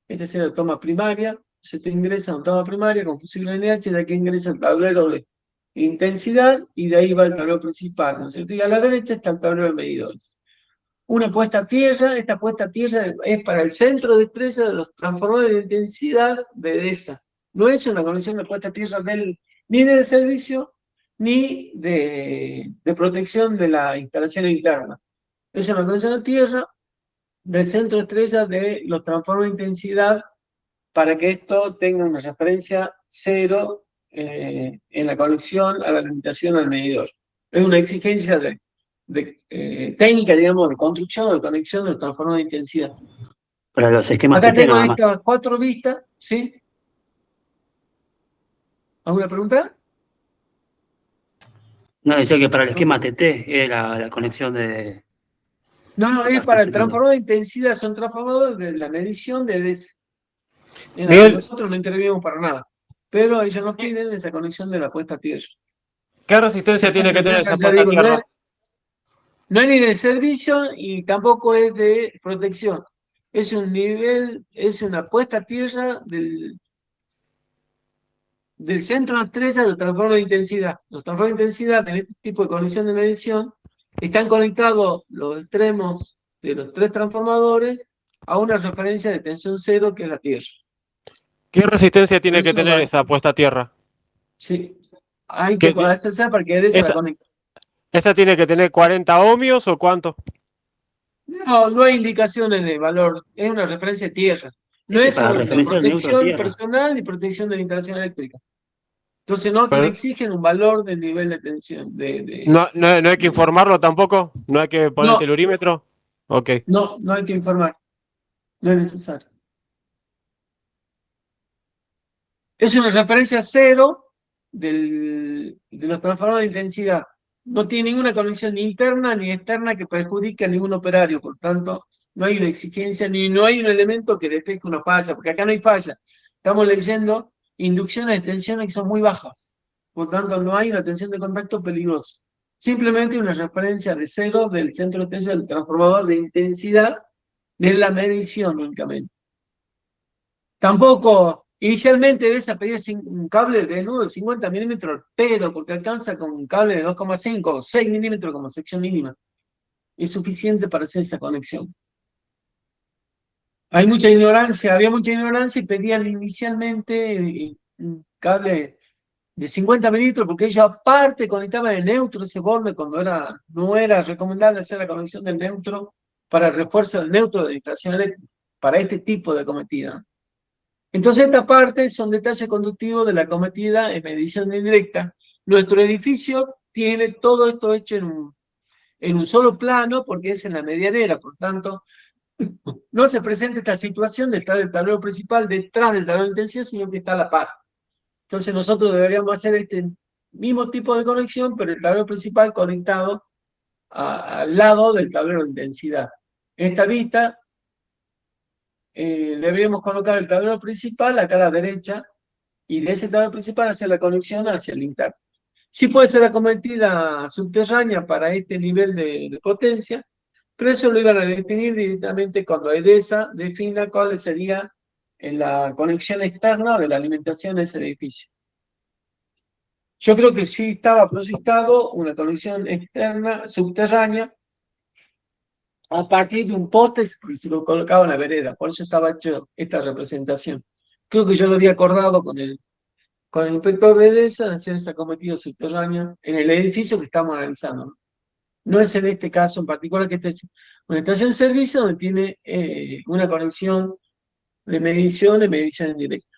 Esta es la toma primaria. Se te ingresa a una toma primaria con fusible NH, de aquí ingresa el tablero de intensidad y de ahí va el tablero principal, ¿no es cierto? Y a la derecha está el tablero de medidores. Una puesta a tierra. Esta puesta a tierra es para el centro de estrella de los transformadores de intensidad de EDESA. No es una conexión de puesta a tierra ni de servicio ni de protección de la instalación interna. Es una conexión a tierra del centro de estrella de los transformadores de intensidad para que esto tenga una referencia 0 en la conexión a la limitación al medidor. Es una exigencia técnica, digamos, de construcción o de conexión de los transformadores de intensidad. Para los esquemas Acá TT tengo nada más. estas 4 vistas, ¿sí? ¿Alguna pregunta? No, decía que para el esquema TT era la conexión de... No, es para el transformador de intensidad, son transformadores de la medición de EDESA. en la que Miguel, nosotros no intervenimos para nada. Pero ellos nos piden esa conexión de la puesta a tierra. ¿qué resistencia tiene que tener esa Ya puesta a digo, tierra? no es ni de servicio y tampoco es de protección. Es un nivel, es una puesta a tierra del centro de la estrella de los transformadores de intensidad. Los transformadores de intensidad en este tipo de conexión de medición están conectados los extremos de los tres transformadores a una referencia de tensión cero que es la Tierra. ¿Qué resistencia Por tiene que eso tener esa puesta a tierra? sí, hay que ¿Qué- hacerse para que se la esa, conecte. esa tiene que tener 40 ohmios o cuánto? No hay indicaciones de valor, es una referencia de Tierra. No Ese es es para una referencia del neutro protección tierra. personal ni protección de la instalación eléctrica. Entonces no te Pero exigen un valor del nivel de tensión. no hay que informarlo tampoco, no hay que poner el No, telurímetro. Ok. no hay que informar, no es necesario. Es una referencia cero de los transformadores de intensidad. No tiene ninguna conexión ni interna ni externa que perjudique a ningún operario. Por tanto, no hay una exigencia ni no hay un elemento que despeje una falla, porque acá no hay falla. Estamos leyendo inducciones de tensiones que son muy bajas. Por tanto, no hay una tensión de contacto peligrosa. Simplemente una referencia de cero del centro de tensión del transformador de intensidad de la medición únicamente. Tampoco, inicialmente debes pedir un cable de nudo de 50 milímetros, pero porque alcanza con un cable de 2,5 o 6 milímetros como sección mínima. Es suficiente para hacer esa conexión. Había mucha ignorancia y pedían inicialmente un cable de 50 milímetros porque ellos aparte conectaban el neutro, ese borde, cuando no era recomendable hacer la conexión del neutro para el refuerzo del neutro de distracción eléctrica, para este tipo de cometida. Entonces, esta parte son detalles conductivos de la cometida en medición indirecta. Nuestro edificio tiene todo esto hecho en un solo plano porque es en la medianera, por tanto, no se presenta esta situación de estar el tablero principal detrás del tablero de intensidad, sino que está a la par. Entonces, nosotros deberíamos hacer este mismo tipo de conexión, pero el tablero principal conectado al lado del tablero de intensidad. En esta vista, deberíamos colocar el tablero principal acá a la derecha y de ese tablero principal hacer la conexión hacia el interno. Sí puede ser acometida subterránea para este nivel de potencia, pero eso lo iban a definir directamente cuando EDESA defina cuál sería la conexión externa de la alimentación de ese edificio. Yo creo que sí estaba proyectado una conexión externa subterránea a partir de un poste que se lo colocaba en la vereda, por eso estaba hecho esta representación. Creo que yo lo había acordado con el inspector de EDESA hacer esa cometida subterránea en el edificio que estamos analizando. No es en este caso en particular que esté una estación de servicio donde tiene una conexión de medición en directa.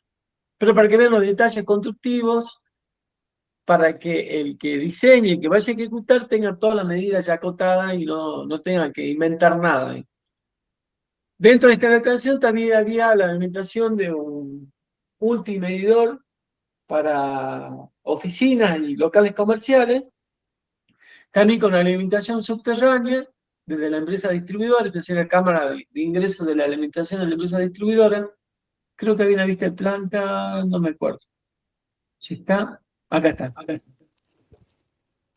Pero para que vean los detalles constructivos, para que el que diseñe, el que vaya a ejecutar, tenga todas las medidas ya acotadas y no tenga que inventar nada. Dentro de esta alimentación también había la alimentación de un multimedidor para oficinas y locales comerciales, también con alimentación subterránea desde la empresa distribuidora, es decir, la cámara de ingresos de la alimentación de la empresa distribuidora. Creo que había una vista de planta, no me acuerdo. Si está, acá está. ¿Qué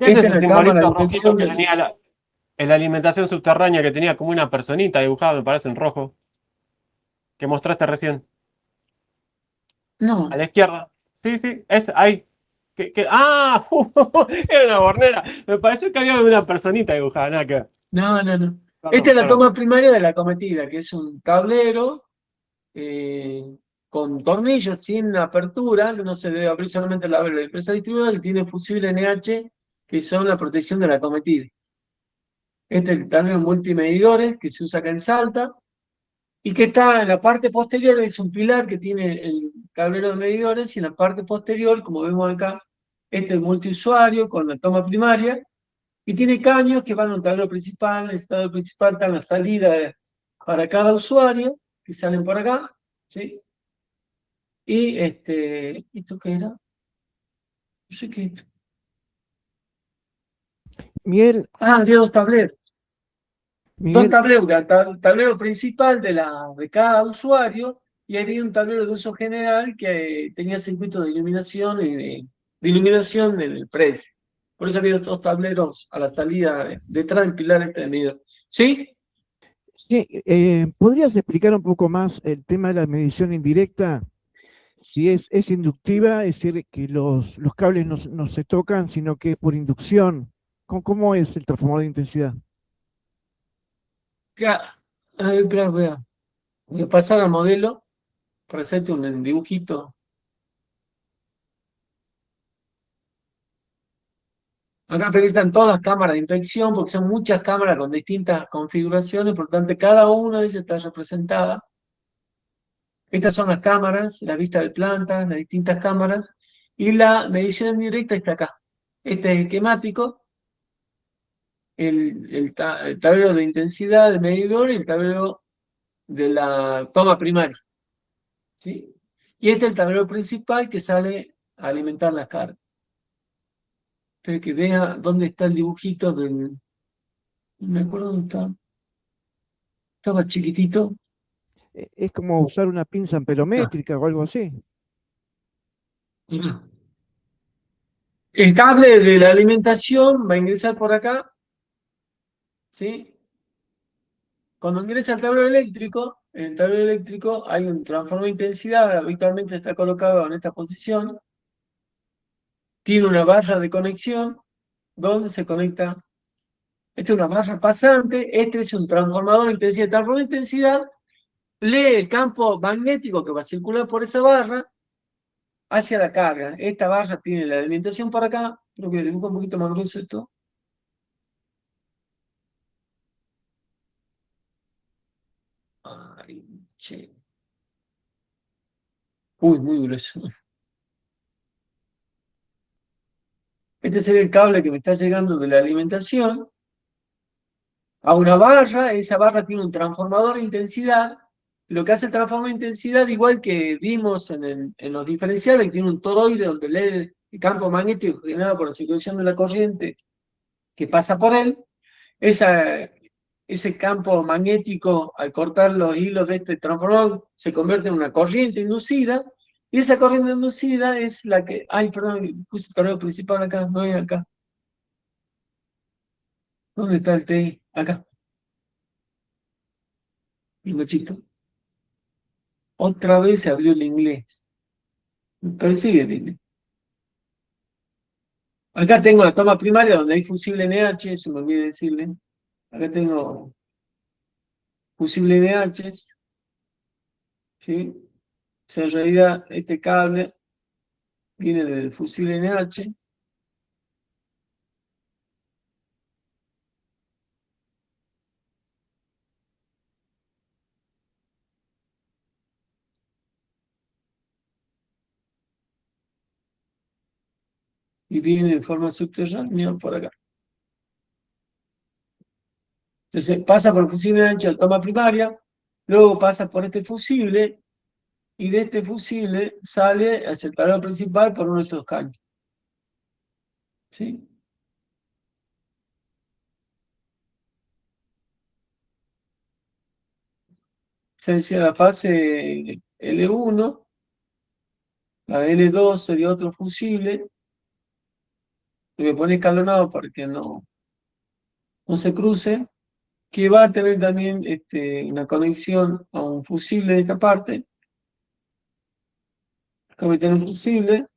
es Esta es ese la cámara de simbolito rojito detección que de... tenía en la alimentación subterránea que tenía como una personita dibujada, me parece, en rojo? Que mostraste recién. A No, la izquierda. Sí, sí, es ahí. ¡Ah! Era una bornera. Me pareció que había una personita dibujada, nada que ver. no. Esta Perdón, es la perdón. toma primaria de la cometida, que es un tablero con tornillos sin apertura, que no se debe abrir solamente la empresa distribuidora, que tiene fusible NH, que son la protección de la cometida. Este es el tablero multimedidores que se usa acá en Salta, y que está en la parte posterior, es un pilar que tiene el tablero de medidores, y en la parte posterior, como vemos acá, este es el multiusuario con la toma primaria, y tiene caños que van a un tablero principal. El tablero principal está en la salida para cada usuario, que salen por acá, ¿sí? Y ¿esto qué era? No sé qué es esto. Miguel, Había dos tableros. Dos Miguel, tableros, el tablero principal de cada usuario y había un tablero de uso general que tenía circuitos de iluminación y de iluminación en el predio. Por eso había dos tableros a la salida detrás del pilar este de medidor. ¿Sí? Sí, ¿podrías explicar un poco más el tema de la medición indirecta? Si es inductiva, es decir, que los cables no se tocan, sino que es por inducción. ¿Cómo es el transformador de intensidad? A ver, espera, voy a pasar al modelo para hacerte un dibujito. Acá están todas las cámaras de inspección, porque son muchas cámaras con distintas configuraciones, por lo tanto, cada una de ellas está representada. Estas son las cámaras, la vista de plantas, las distintas cámaras, y la medición indirecta está acá. Este es el esquemático, el tablero de intensidad del medidor y el tablero de la toma primaria. ¿Sí? Y este es el tablero principal que sale a alimentar las cargas. Espero que vea dónde está el dibujito del... No me acuerdo dónde está. Estaba chiquitito. Es como usar una pinza amperométrica o algo así. El cable de la alimentación va a ingresar por acá, ¿sí? Cuando ingresa al tablero eléctrico, en el tablero eléctrico hay un transformador de intensidad, habitualmente está colocado en esta posición, tiene una barra de conexión donde se conecta, esta es una barra pasante, este es un transformador de intensidad. El transformador de intensidad lee el campo magnético que va a circular por esa barra hacia la carga. Esta barra tiene la alimentación para acá, creo que dibujo un poquito más grueso esto. Ay, che. Uy, muy grueso. Este sería el cable que me está llegando de la alimentación a una barra. Esa barra tiene un transformador de intensidad. Lo que hace el transformador de intensidad, igual que vimos en los diferenciales, que tiene un toroide donde lee el campo magnético generado por la circulación de la corriente que pasa por él. Ese campo magnético, al cortar los hilos de este transformador, se convierte en una corriente inducida. Y esa corriente inducida es la que... Ay, perdón, puse el tablero principal acá, no es acá. ¿Dónde está el TI? Acá. El machito. Otra vez se abrió el inglés. Me persigue el inglés. Acá tengo la toma primaria donde hay fusible NH, eso me olvidé decirle. Acá tengo fusible NH. ¿Sí? O sea, en realidad este cable viene del fusible NH. Y viene en forma subterránea por acá. Entonces pasa por el fusible NH a toma primaria, luego pasa por este fusible, y de este fusible sale hacia el tablero principal por uno de estos caños. ¿Sí? Se decía la fase L1, la L2 sería otro fusible, lo voy a poner escalonado para que no se cruce, que va a tener también una conexión a un fusible de esta parte. Acá voy a tener un fusible,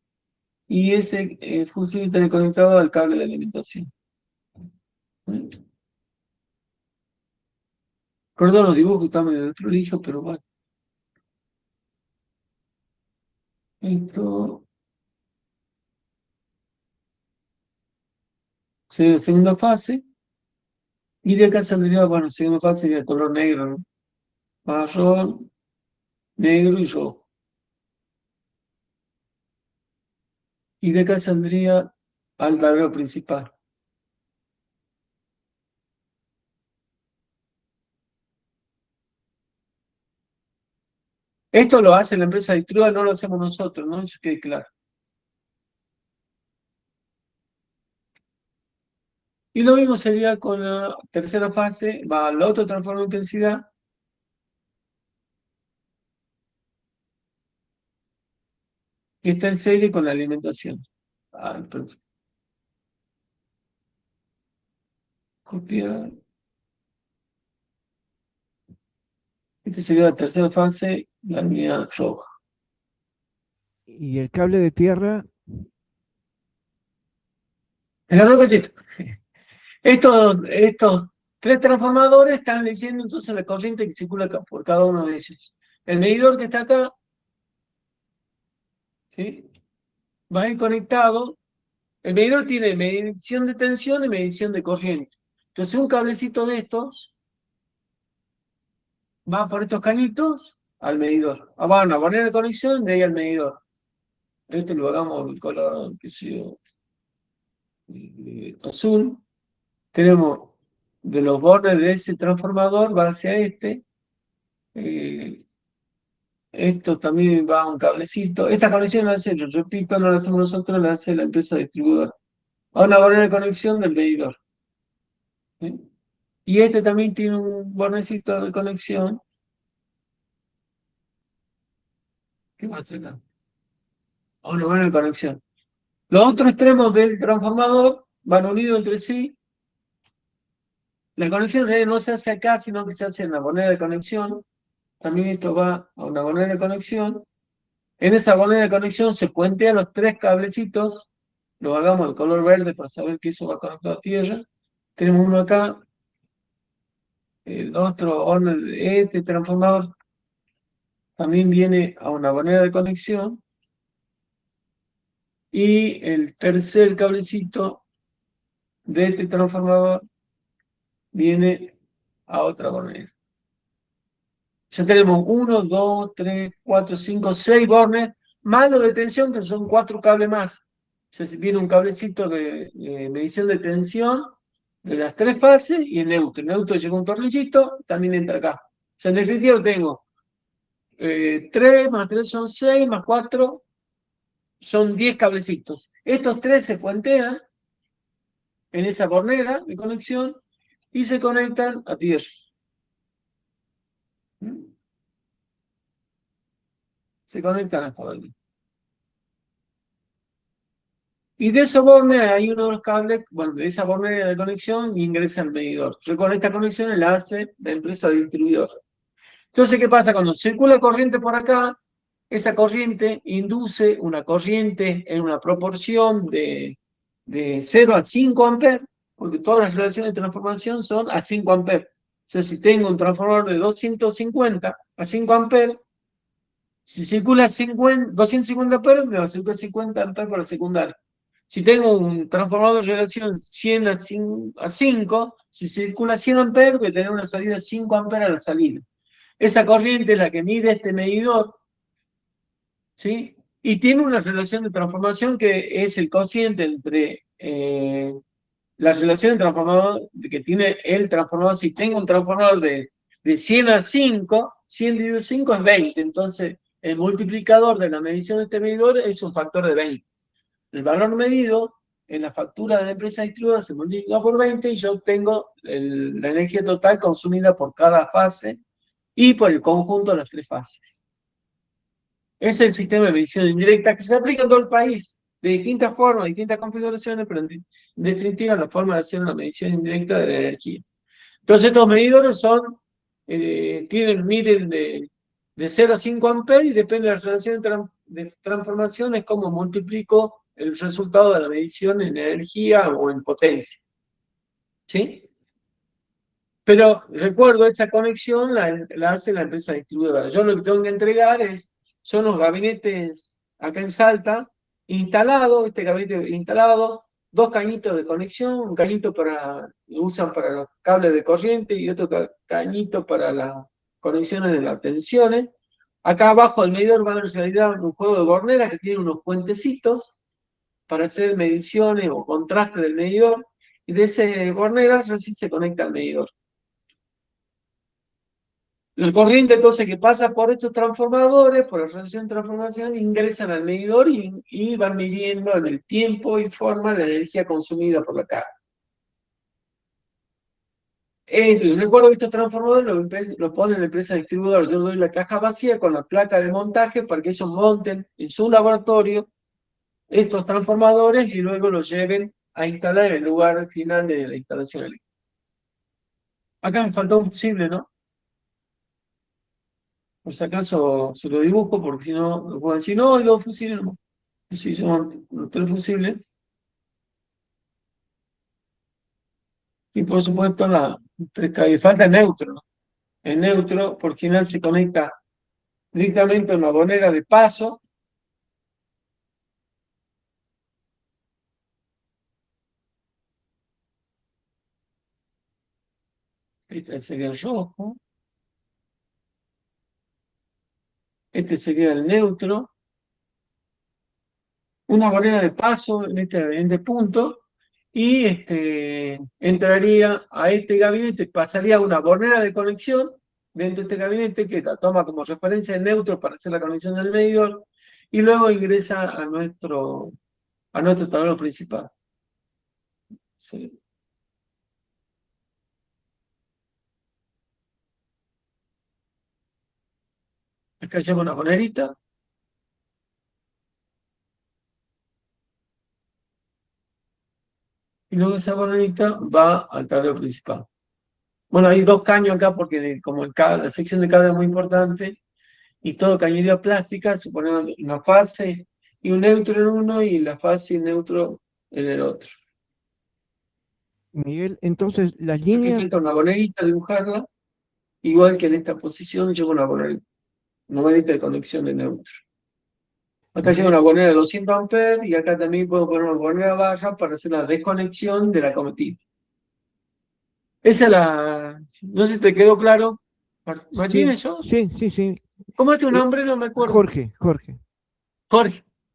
y ese fusible está conectado al cable de alimentación. Perdón, los dibujos están medio prolijos, pero bueno. Esto sería la segunda fase, y de acá saldría, bueno, segunda fase sería el color negro, ¿no? Marrón, negro y rojo. Y de acá saldría al tablero principal. Esto lo hace la empresa distribuida, no lo hacemos nosotros, ¿no? Eso quede claro. Y lo mismo sería con la tercera fase, va al otro transformador de intensidad. que está en serie con la alimentación. Perdón. Copiar. Esta sería la tercera fase, la línea roja. Y el cable de tierra, En la roca, estos tres transformadores están leyendo entonces la corriente que circula por cada uno de ellos. El medidor que está acá, ¿sí?, va a ir conectado. El medidor tiene medición de tensión y medición de corriente. Entonces un cablecito de estos va por estos cañitos al medidor. Van a poner la conexión de ahí al medidor. Este lo hagamos el color, qué sé yo, azul. Tenemos de los bordes de ese transformador va hacia este. Esto también va a un cablecito. Esta conexión la hace, repito, no la hacemos nosotros, la hace la empresa distribuidora. A una barrera de conexión del medidor. ¿Sí? Y este también tiene un bornecito de conexión. ¿Qué va a hacer acá? A una barrera de conexión. Los otros extremos del transformador van unidos entre sí. La conexión en realidad no se hace acá, sino que se hace en la bornera de conexión. También esto va a una bornera de conexión. En esa bornera de conexión se puentean los tres cablecitos. Lo hagamos de color verde para saber que eso va conectado a tierra. Tenemos uno acá. El otro, este transformador también viene a una bornera de conexión. Y el tercer cablecito de este transformador viene a otra bornera. Ya tenemos 1, 2, 3, 4, 5, 6 bornes, más los de tensión, que son 4 cables más. O sea, viene un cablecito de medición de tensión de las 3 fases y el neutro. El neutro llega un tornillito, también entra acá. O sea, en definitiva tengo 3 más 3 son 6, más 4 son 10 cablecitos. Estos 3 se puentean en esa bornera de conexión y se conectan a tierra. Se conectan a esta bornera. Y de esos bornes hay uno de los cables, bueno, de esa bornera de conexión ingresa al medidor. Con esta conexión la hace la empresa distribuidora. Entonces, ¿qué pasa? Cuando circula corriente por acá, esa corriente induce una corriente en una proporción de 0 a 5 amperes, porque todas las relaciones de transformación son a 5 amperes. O sea, si tengo un transformador de 250 a 5 amperes, si circula 250 amperes, me va a circular 50 amperes para secundario. Si tengo un transformador de relación 100 a 5, si circula 100 amperes, voy a tener una salida de 5 amperes a la salida. Esa corriente es la que mide este medidor, ¿sí? Y tiene una relación de transformación que es el cociente entre la relación de transformador que tiene el transformador. Si tengo un transformador de 100 a 5, 100 dividido 5 es 20. Entonces, el multiplicador de la medición de este medidor es un factor de 20. El valor medido en la factura de la empresa distribuidora se multiplica por 20 y yo obtengo la energía total consumida por cada fase y por el conjunto de las 3 fases. Es el sistema de medición indirecta que se aplica en todo el país, de distintas formas, distintas configuraciones, pero en definitiva la forma de hacer una medición indirecta de la energía. Entonces estos medidores miden de 0 a 5 amperes y depende de la relación de transformación, es como multiplico el resultado de la medición en energía o en potencia. ¿Sí? Pero recuerdo, esa conexión la hace la empresa distribuidora. Yo lo que tengo que entregar son los gabinetes acá en Salta, instalados, este gabinete instalado, 2 cañitos de conexión, un cañito lo usan para los cables de corriente y otro cañito para las conexiones de las tensiones. Acá abajo del medidor va a realizar un juego de borneras que tiene unos puentecitos para hacer mediciones o contraste del medidor, y de ese borneras recién se conecta al medidor. La corriente entonces que pasa por estos transformadores, por la relación de transformación, ingresan al medidor y van midiendo en el tiempo y forma la energía consumida por la carga. Recuerdo que estos transformadores lo ponen la empresa distribuidora. Yo doy la caja vacía con la placa de montaje para que ellos monten en su laboratorio estos transformadores y luego los lleven a instalar en el lugar final de la instalación eléctrica. Acá me faltó un fusible, ¿no? Por si acaso se lo dibujo, porque si no, me pueden decir, no, y los fusibles no. Sí, son los tres fusibles. Y por supuesto, falta el neutro, ¿no? El neutro, por general, se conecta directamente a una bonera de paso. Este sería el rojo. Este sería el neutro. Una bonera de paso en este punto. Y entraría a este gabinete, pasaría a una bonera de conexión dentro de este gabinete que la toma como referencia el neutro para hacer la conexión del medidor y luego ingresa a nuestro tablero principal. Sí. Acá lleva una bonerita. Y luego esa bonerita va al tablero principal. Bueno, hay dos caños acá porque como la sección de cable es muy importante y todo cañería plástica, se pone una fase y un neutro en uno y la fase y el neutro en el otro. Miguel, entonces las Aquí líneas, falta una bonerita, dibujarla, igual que en esta posición lleva una bonerita de conexión de neutro. Acá lleva una bonera de 200 amperes y acá también puedo poner una bonera baja para hacer la desconexión de la cometida. Esa es la... No sé si te quedó claro. ¿Martínez, sos? sí. ¿Cómo es tu nombre? No me acuerdo. Jorge. Jorge.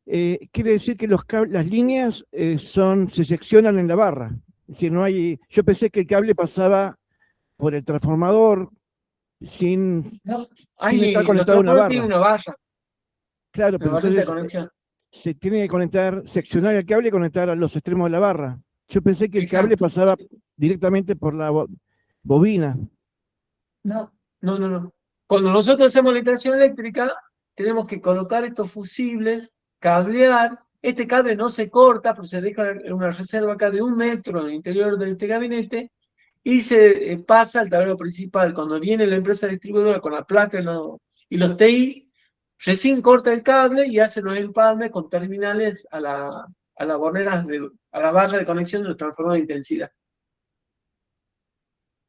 Quiere decir que las líneas se seccionan en la barra. Es decir, no hay. Yo pensé que el cable pasaba por el transformador sin estar conectado a una barra. Tiene una barra. Claro, pero entonces conexión. se tiene que conectar, seccionar el cable y conectar a los extremos de la barra. Yo pensé que el cable pasaba directamente por la bobina. No. Cuando nosotros hacemos la instalación eléctrica, tenemos que colocar estos fusibles, cablear. Este cable no se corta, pero se deja una reserva acá de 1 metro en el interior de este gabinete y se pasa al tablero principal. Cuando viene la empresa distribuidora con la placa y los TI, recién corta el cable y hace los empalmes con terminales a la barra de conexión de los transformadores de intensidad.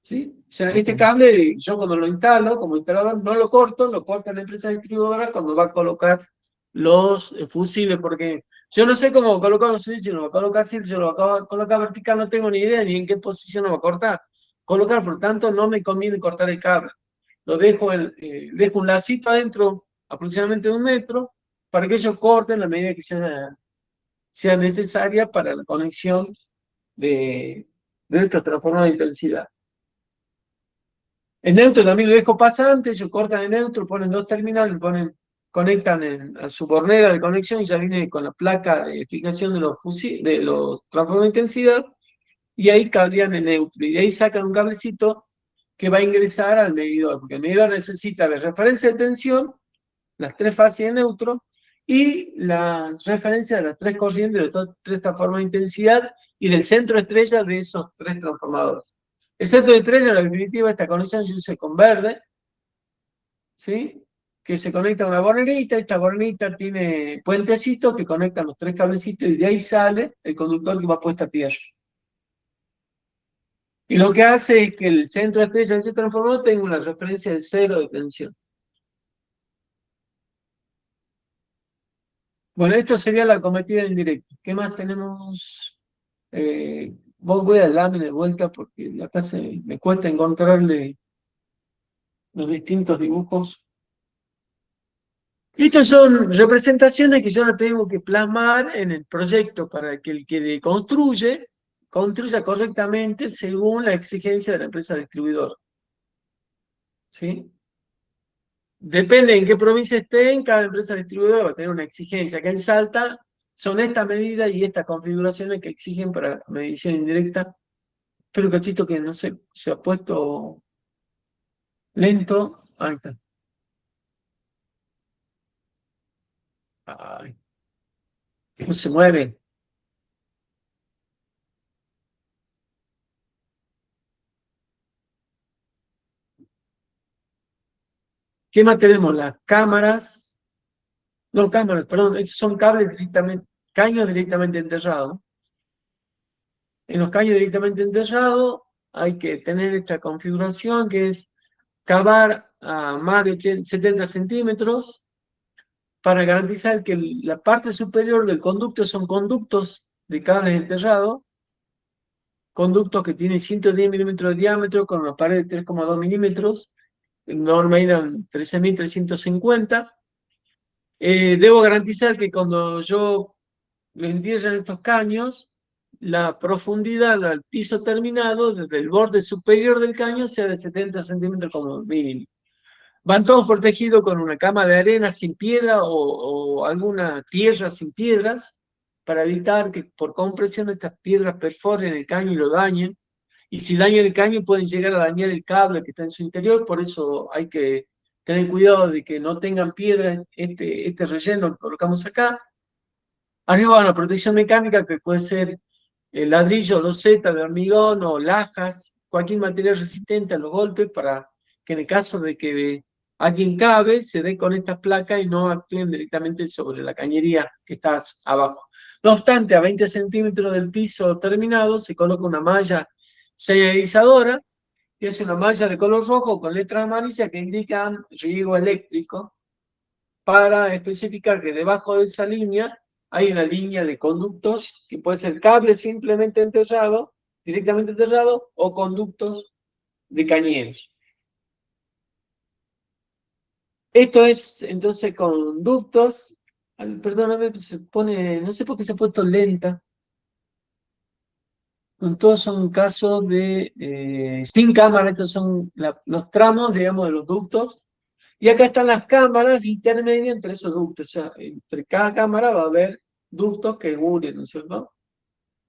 ¿Sí? O sea, este cable, yo cuando lo instalo, como instalador, no lo corto, lo corta la empresa distribuidora cuando va a colocar los fusibles, porque yo no sé cómo colocar los fusibles, si lo va a colocar así, si lo va a colocar vertical, no tengo ni idea ni en qué posición lo va a cortar. Por lo tanto, no me conviene cortar el cable. Lo dejo un lacito adentro, aproximadamente de 1 metro, para que ellos corten la medida que sea necesaria para la conexión de estos transformadores de intensidad. El neutro también lo dejo pasante, ellos cortan el neutro, ponen 2 terminales, conectan a su bornera de conexión y ya viene con la placa de fijación de los transformadores de intensidad y ahí cablean el neutro. Y de ahí sacan un cablecito que va a ingresar al medidor, porque el medidor necesita la referencia de tensión, las 3 fases de neutro y la referencia de las 3 corrientes de las 3 transformadores de intensidad y del centro estrella de esos 3 transformadores. El centro de estrella, en la definitiva, esta conexión yo hice con verde, ¿sí? Que se conecta a una bornerita, esta bornerita tiene puentecitos que conectan los 3 cablecitos y de ahí sale el conductor que va puesto a tierra. Y lo que hace es que el centro estrella de ese transformador tenga una referencia de 0 de tensión. Bueno, esto sería la cometida en directo. ¿Qué más tenemos? Voy a lámina de vuelta porque acá me cuesta encontrarle los distintos dibujos. Estas son representaciones que yo las tengo que plasmar en el proyecto para que el que construya correctamente según la exigencia de la empresa distribuidora. ¿Sí? Depende en qué provincia esté, cada empresa distribuidora va a tener una exigencia. Acá en Salta son estas medidas y estas configuraciones que exigen para medición indirecta Espera un cachito que no sé, se ha puesto lento. Ahí está. Ay, no se mueve. ¿Qué más tenemos? Las cámaras. No, cámaras, perdón. Estos son cables directamente, caños directamente enterrados. En los caños directamente enterrados hay que tener esta configuración que es cavar a más de 70 centímetros para garantizar que la parte superior del conducto son conductos de cables enterrados, conductos que tienen 110 milímetros de diámetro con una pared de 3,2 milímetros, en norma eran 13.350. Debo garantizar que cuando yo lo entierro en estos caños, la profundidad al piso terminado, desde el borde superior del caño, sea de 70 centímetros como mínimo. Van todos protegidos con una cama de arena sin piedra o alguna tierra sin piedras, para evitar que por compresión estas piedras perforen el caño y lo dañen. Y si dañan el caño pueden llegar a dañar el cable que está en su interior, por eso hay que tener cuidado de que no tengan piedra en este relleno que colocamos acá. Arriba va una protección mecánica que puede ser ladrillo, loseta de hormigón o lajas, cualquier material resistente a los golpes, para que en el caso de que alguien cabe, se dé con estas placas y no actúen directamente sobre la cañería que está abajo. No obstante, a 20 centímetros del piso terminado se coloca una malla señalizadora, que es una malla de color rojo con letras amarillas que indican riego eléctrico, para especificar que debajo de esa línea hay una línea de conductos que puede ser cable simplemente enterrado, directamente enterrado, o conductos de cañeros. Esto es entonces conductos. Perdóname, se pone, no sé por qué se ha puesto lenta. Todos son casos de sin cámara, estos son los tramos, digamos, de los ductos. Y acá están las cámaras intermedias entre esos ductos. O sea, entre cada cámara va a haber ductos que unen, ¿no es cierto?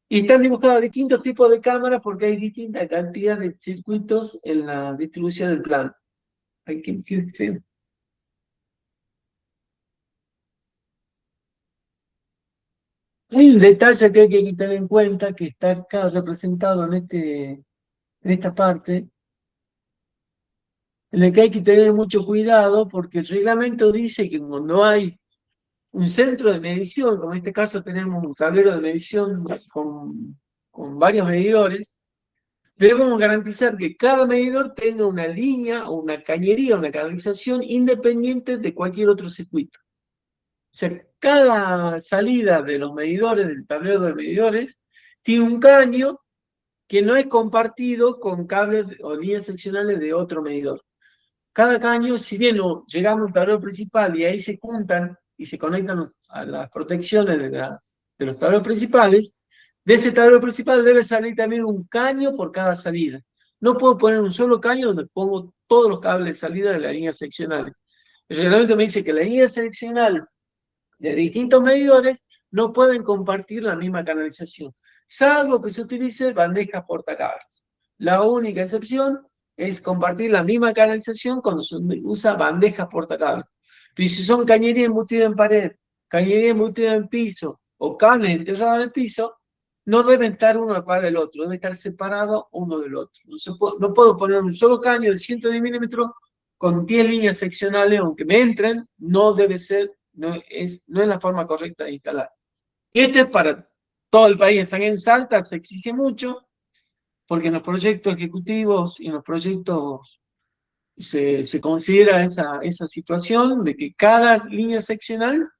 Y están dibujados distintos tipos de cámaras porque hay distinta cantidad de circuitos en la distribución del plano. Hay que sí. Hay un detalle que hay que tener en cuenta, que está acá representado en esta parte, en el que hay que tener mucho cuidado, porque el reglamento dice que cuando hay un centro de medición, como en este caso tenemos un tablero de medición con varios medidores, debemos garantizar que cada medidor tenga una línea o una cañería, una canalización independiente de cualquier otro circuito. O sea, cada salida de los medidores, del tablero de medidores, tiene un caño que no es compartido con cables o líneas seccionales de otro medidor. Cada caño, si bien llegamos al tablero principal y ahí se juntan y se conectan a las protecciones de los tableros principales, de ese tablero principal debe salir también un caño por cada salida. No puedo poner un solo caño donde pongo todos los cables de salida de las líneas seccionales. El reglamento me dice que la línea seccional de distintos medidores no pueden compartir la misma canalización, salvo que se utilice bandejas portacables. La única excepción es compartir la misma canalización cuando se usa bandejas portacables. Pero si son cañería embutida en pared, cañería embutida en piso o cables enterrados en el piso, no deben estar uno al par del otro, deben estar separados uno del otro. No puedo poner un solo caño de 110 milímetros con 10 líneas seccionales, aunque me entren, no debe ser, no es la forma correcta de instalar. Y esto es para todo el país. En Salta se exige mucho, porque en los proyectos ejecutivos y en los proyectos se considera esa situación de que cada línea seccional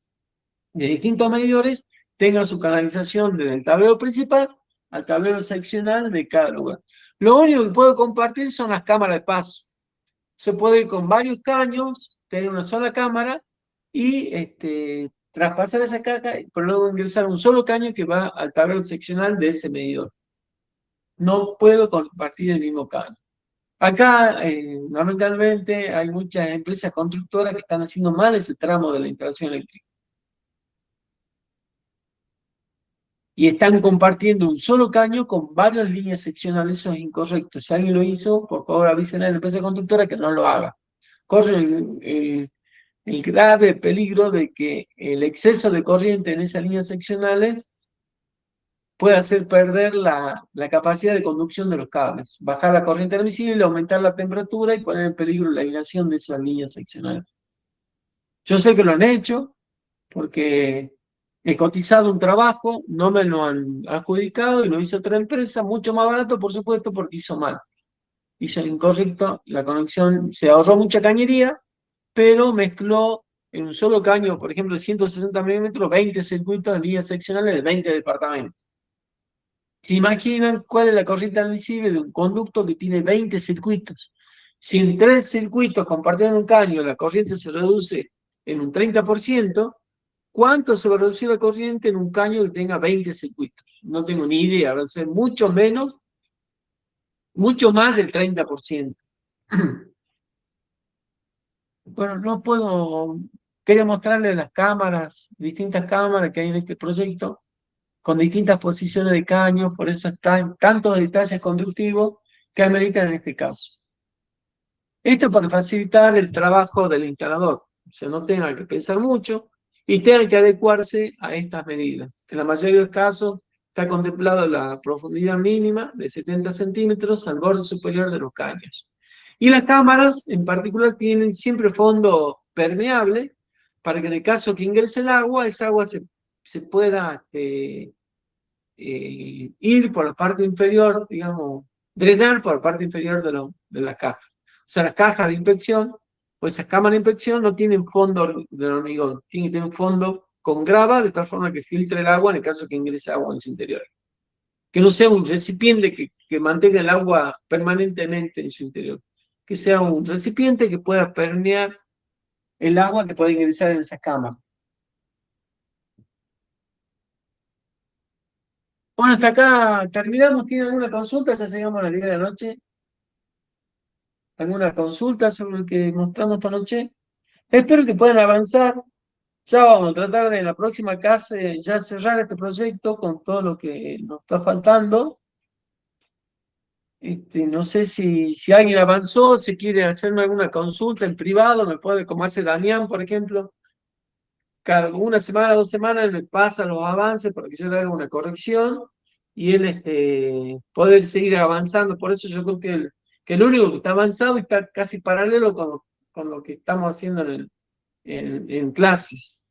de distintos medidores tenga su canalización desde el tablero principal al tablero seccional de cada lugar. Lo único que puedo compartir son las cámaras de paso. Se puede ir con varios caños, tener una sola cámara y traspasar esa caja, pero luego ingresar un solo caño que va al tablero seccional de ese medidor. No puedo compartir el mismo caño. Acá, lamentablemente, hay muchas empresas constructoras que están haciendo mal ese tramo de la instalación eléctrica. y están compartiendo un solo caño con varias líneas seccionales. Eso es incorrecto. Si alguien lo hizo, por favor avisen a la empresa constructora que no lo haga. Corre el grave peligro de que el exceso de corriente en esas líneas seccionales puede hacer perder la capacidad de conducción de los cables, bajar la corriente admisible, aumentar la temperatura y poner en peligro la aislación de esas líneas seccionales. Yo sé que lo han hecho porque he cotizado un trabajo, no me lo han adjudicado y lo hizo otra empresa, mucho más barato, por supuesto, porque hizo mal. Hizo incorrecto la conexión, se ahorró mucha cañería, pero mezcló en un solo caño, por ejemplo, de 160 milímetros, 20 circuitos en líneas seccionales de 20 departamentos. ¿Se imaginan cuál es la corriente admisible de un conducto que tiene 20 circuitos? Si en 3 circuitos compartieron un caño, la corriente se reduce en un 30%, ¿cuánto se va a reducir la corriente en un caño que tenga 20 circuitos? No tengo ni idea, va a ser mucho menos, mucho más del 30%. Bueno, no puedo, quería mostrarles las cámaras, distintas cámaras que hay en este proyecto, con distintas posiciones de caños, por eso están tantos detalles conductivos que ameritan en este caso. Esto para facilitar el trabajo del instalador, o sea, no tenga que pensar mucho y tenga que adecuarse a estas medidas. En la mayoría de los casos está contemplado la profundidad mínima de 70 centímetros al borde superior de los caños. Y las cámaras en particular tienen siempre fondo permeable para que en el caso que ingrese el agua, esa agua se pueda ir por la parte inferior, digamos, drenar por la parte inferior de las cajas. O sea, las cajas de inspección o esas cámaras de inspección no tienen fondo de hormigón, tienen que tener un fondo con grava de tal forma que filtre el agua en el caso que ingrese agua en su interior. Que no sea un recipiente que mantenga el agua permanentemente en su interior, que sea un recipiente que pueda permear el agua que puede ingresar en esa cámara. Bueno, hasta acá terminamos. ¿Tienen alguna consulta? Ya llegamos a las 10 de la noche. ¿Alguna consulta sobre lo que mostramos esta noche? Espero que puedan avanzar. Ya vamos a tratar de en la próxima clase ya cerrar este proyecto con todo lo que nos está faltando. No sé si alguien avanzó, si quiere hacerme alguna consulta en privado, me puede, como hace Damián, por ejemplo, cada una semana, 2 semanas me pasa los avances para que yo le haga una corrección y él poder seguir avanzando. Por eso yo creo que el único que está avanzado está casi paralelo con lo que estamos haciendo en clases.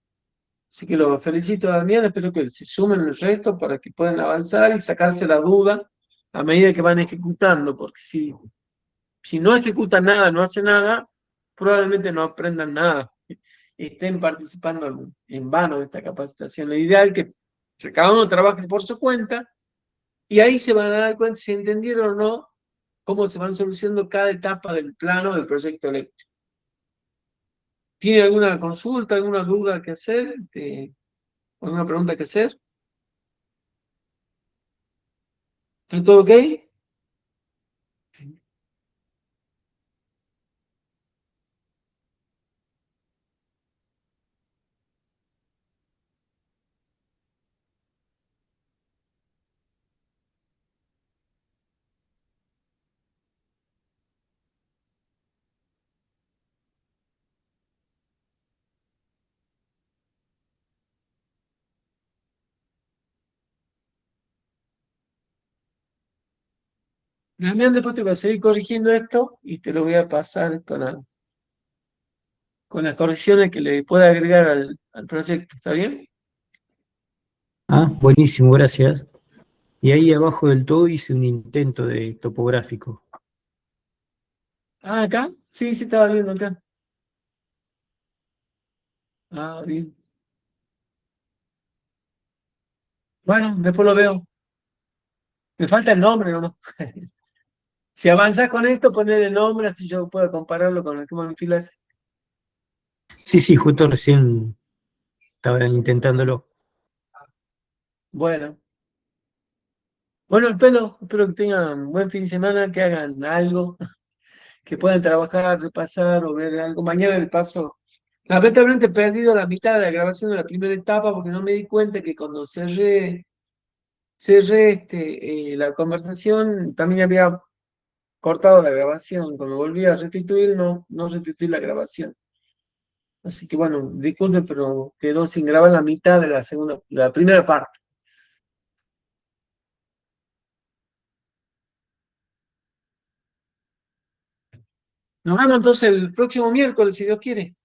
Así que lo felicito a Damián, espero que se sumen el resto para que puedan avanzar y sacarse la duda a medida que van ejecutando, porque si no ejecutan nada, no hacen nada, probablemente no aprendan nada, estén participando en vano de esta capacitación. Lo ideal es que cada uno trabaje por su cuenta y ahí se van a dar cuenta si entendieron o no cómo se van solucionando cada etapa del plano del proyecto eléctrico. ¿Tiene alguna consulta, alguna duda que hacer? ¿Alguna pregunta que hacer? ¿Está todo ok? Damián, después te voy a seguir corrigiendo esto y te lo voy a pasar con las correcciones que le pueda agregar al proyecto. ¿Está bien? Ah, buenísimo, gracias. Y ahí abajo del todo hice un intento de topográfico. Ah, ¿acá? Sí, sí, estaba viendo acá. Ah, bien. Bueno, después lo veo. Me falta el nombre, ¿no? Si avanzas con esto, poner el nombre, así yo puedo compararlo con el que me filar. Sí, sí, justo recién estaba intentándolo. Bueno. Bueno, espero que tengan un buen fin de semana, que hagan algo, que puedan trabajar, repasar o ver algo. Mañana el paso. Lamentablemente he perdido la mitad de la grabación de la primera etapa porque no me di cuenta que cuando cerré cerré la conversación, también había cortado la grabación. Cuando volví a restituir, no restituí la grabación. Así que bueno, disculpe, pero quedó sin grabar la mitad de la primera parte. Nos vemos entonces el próximo miércoles, si Dios quiere.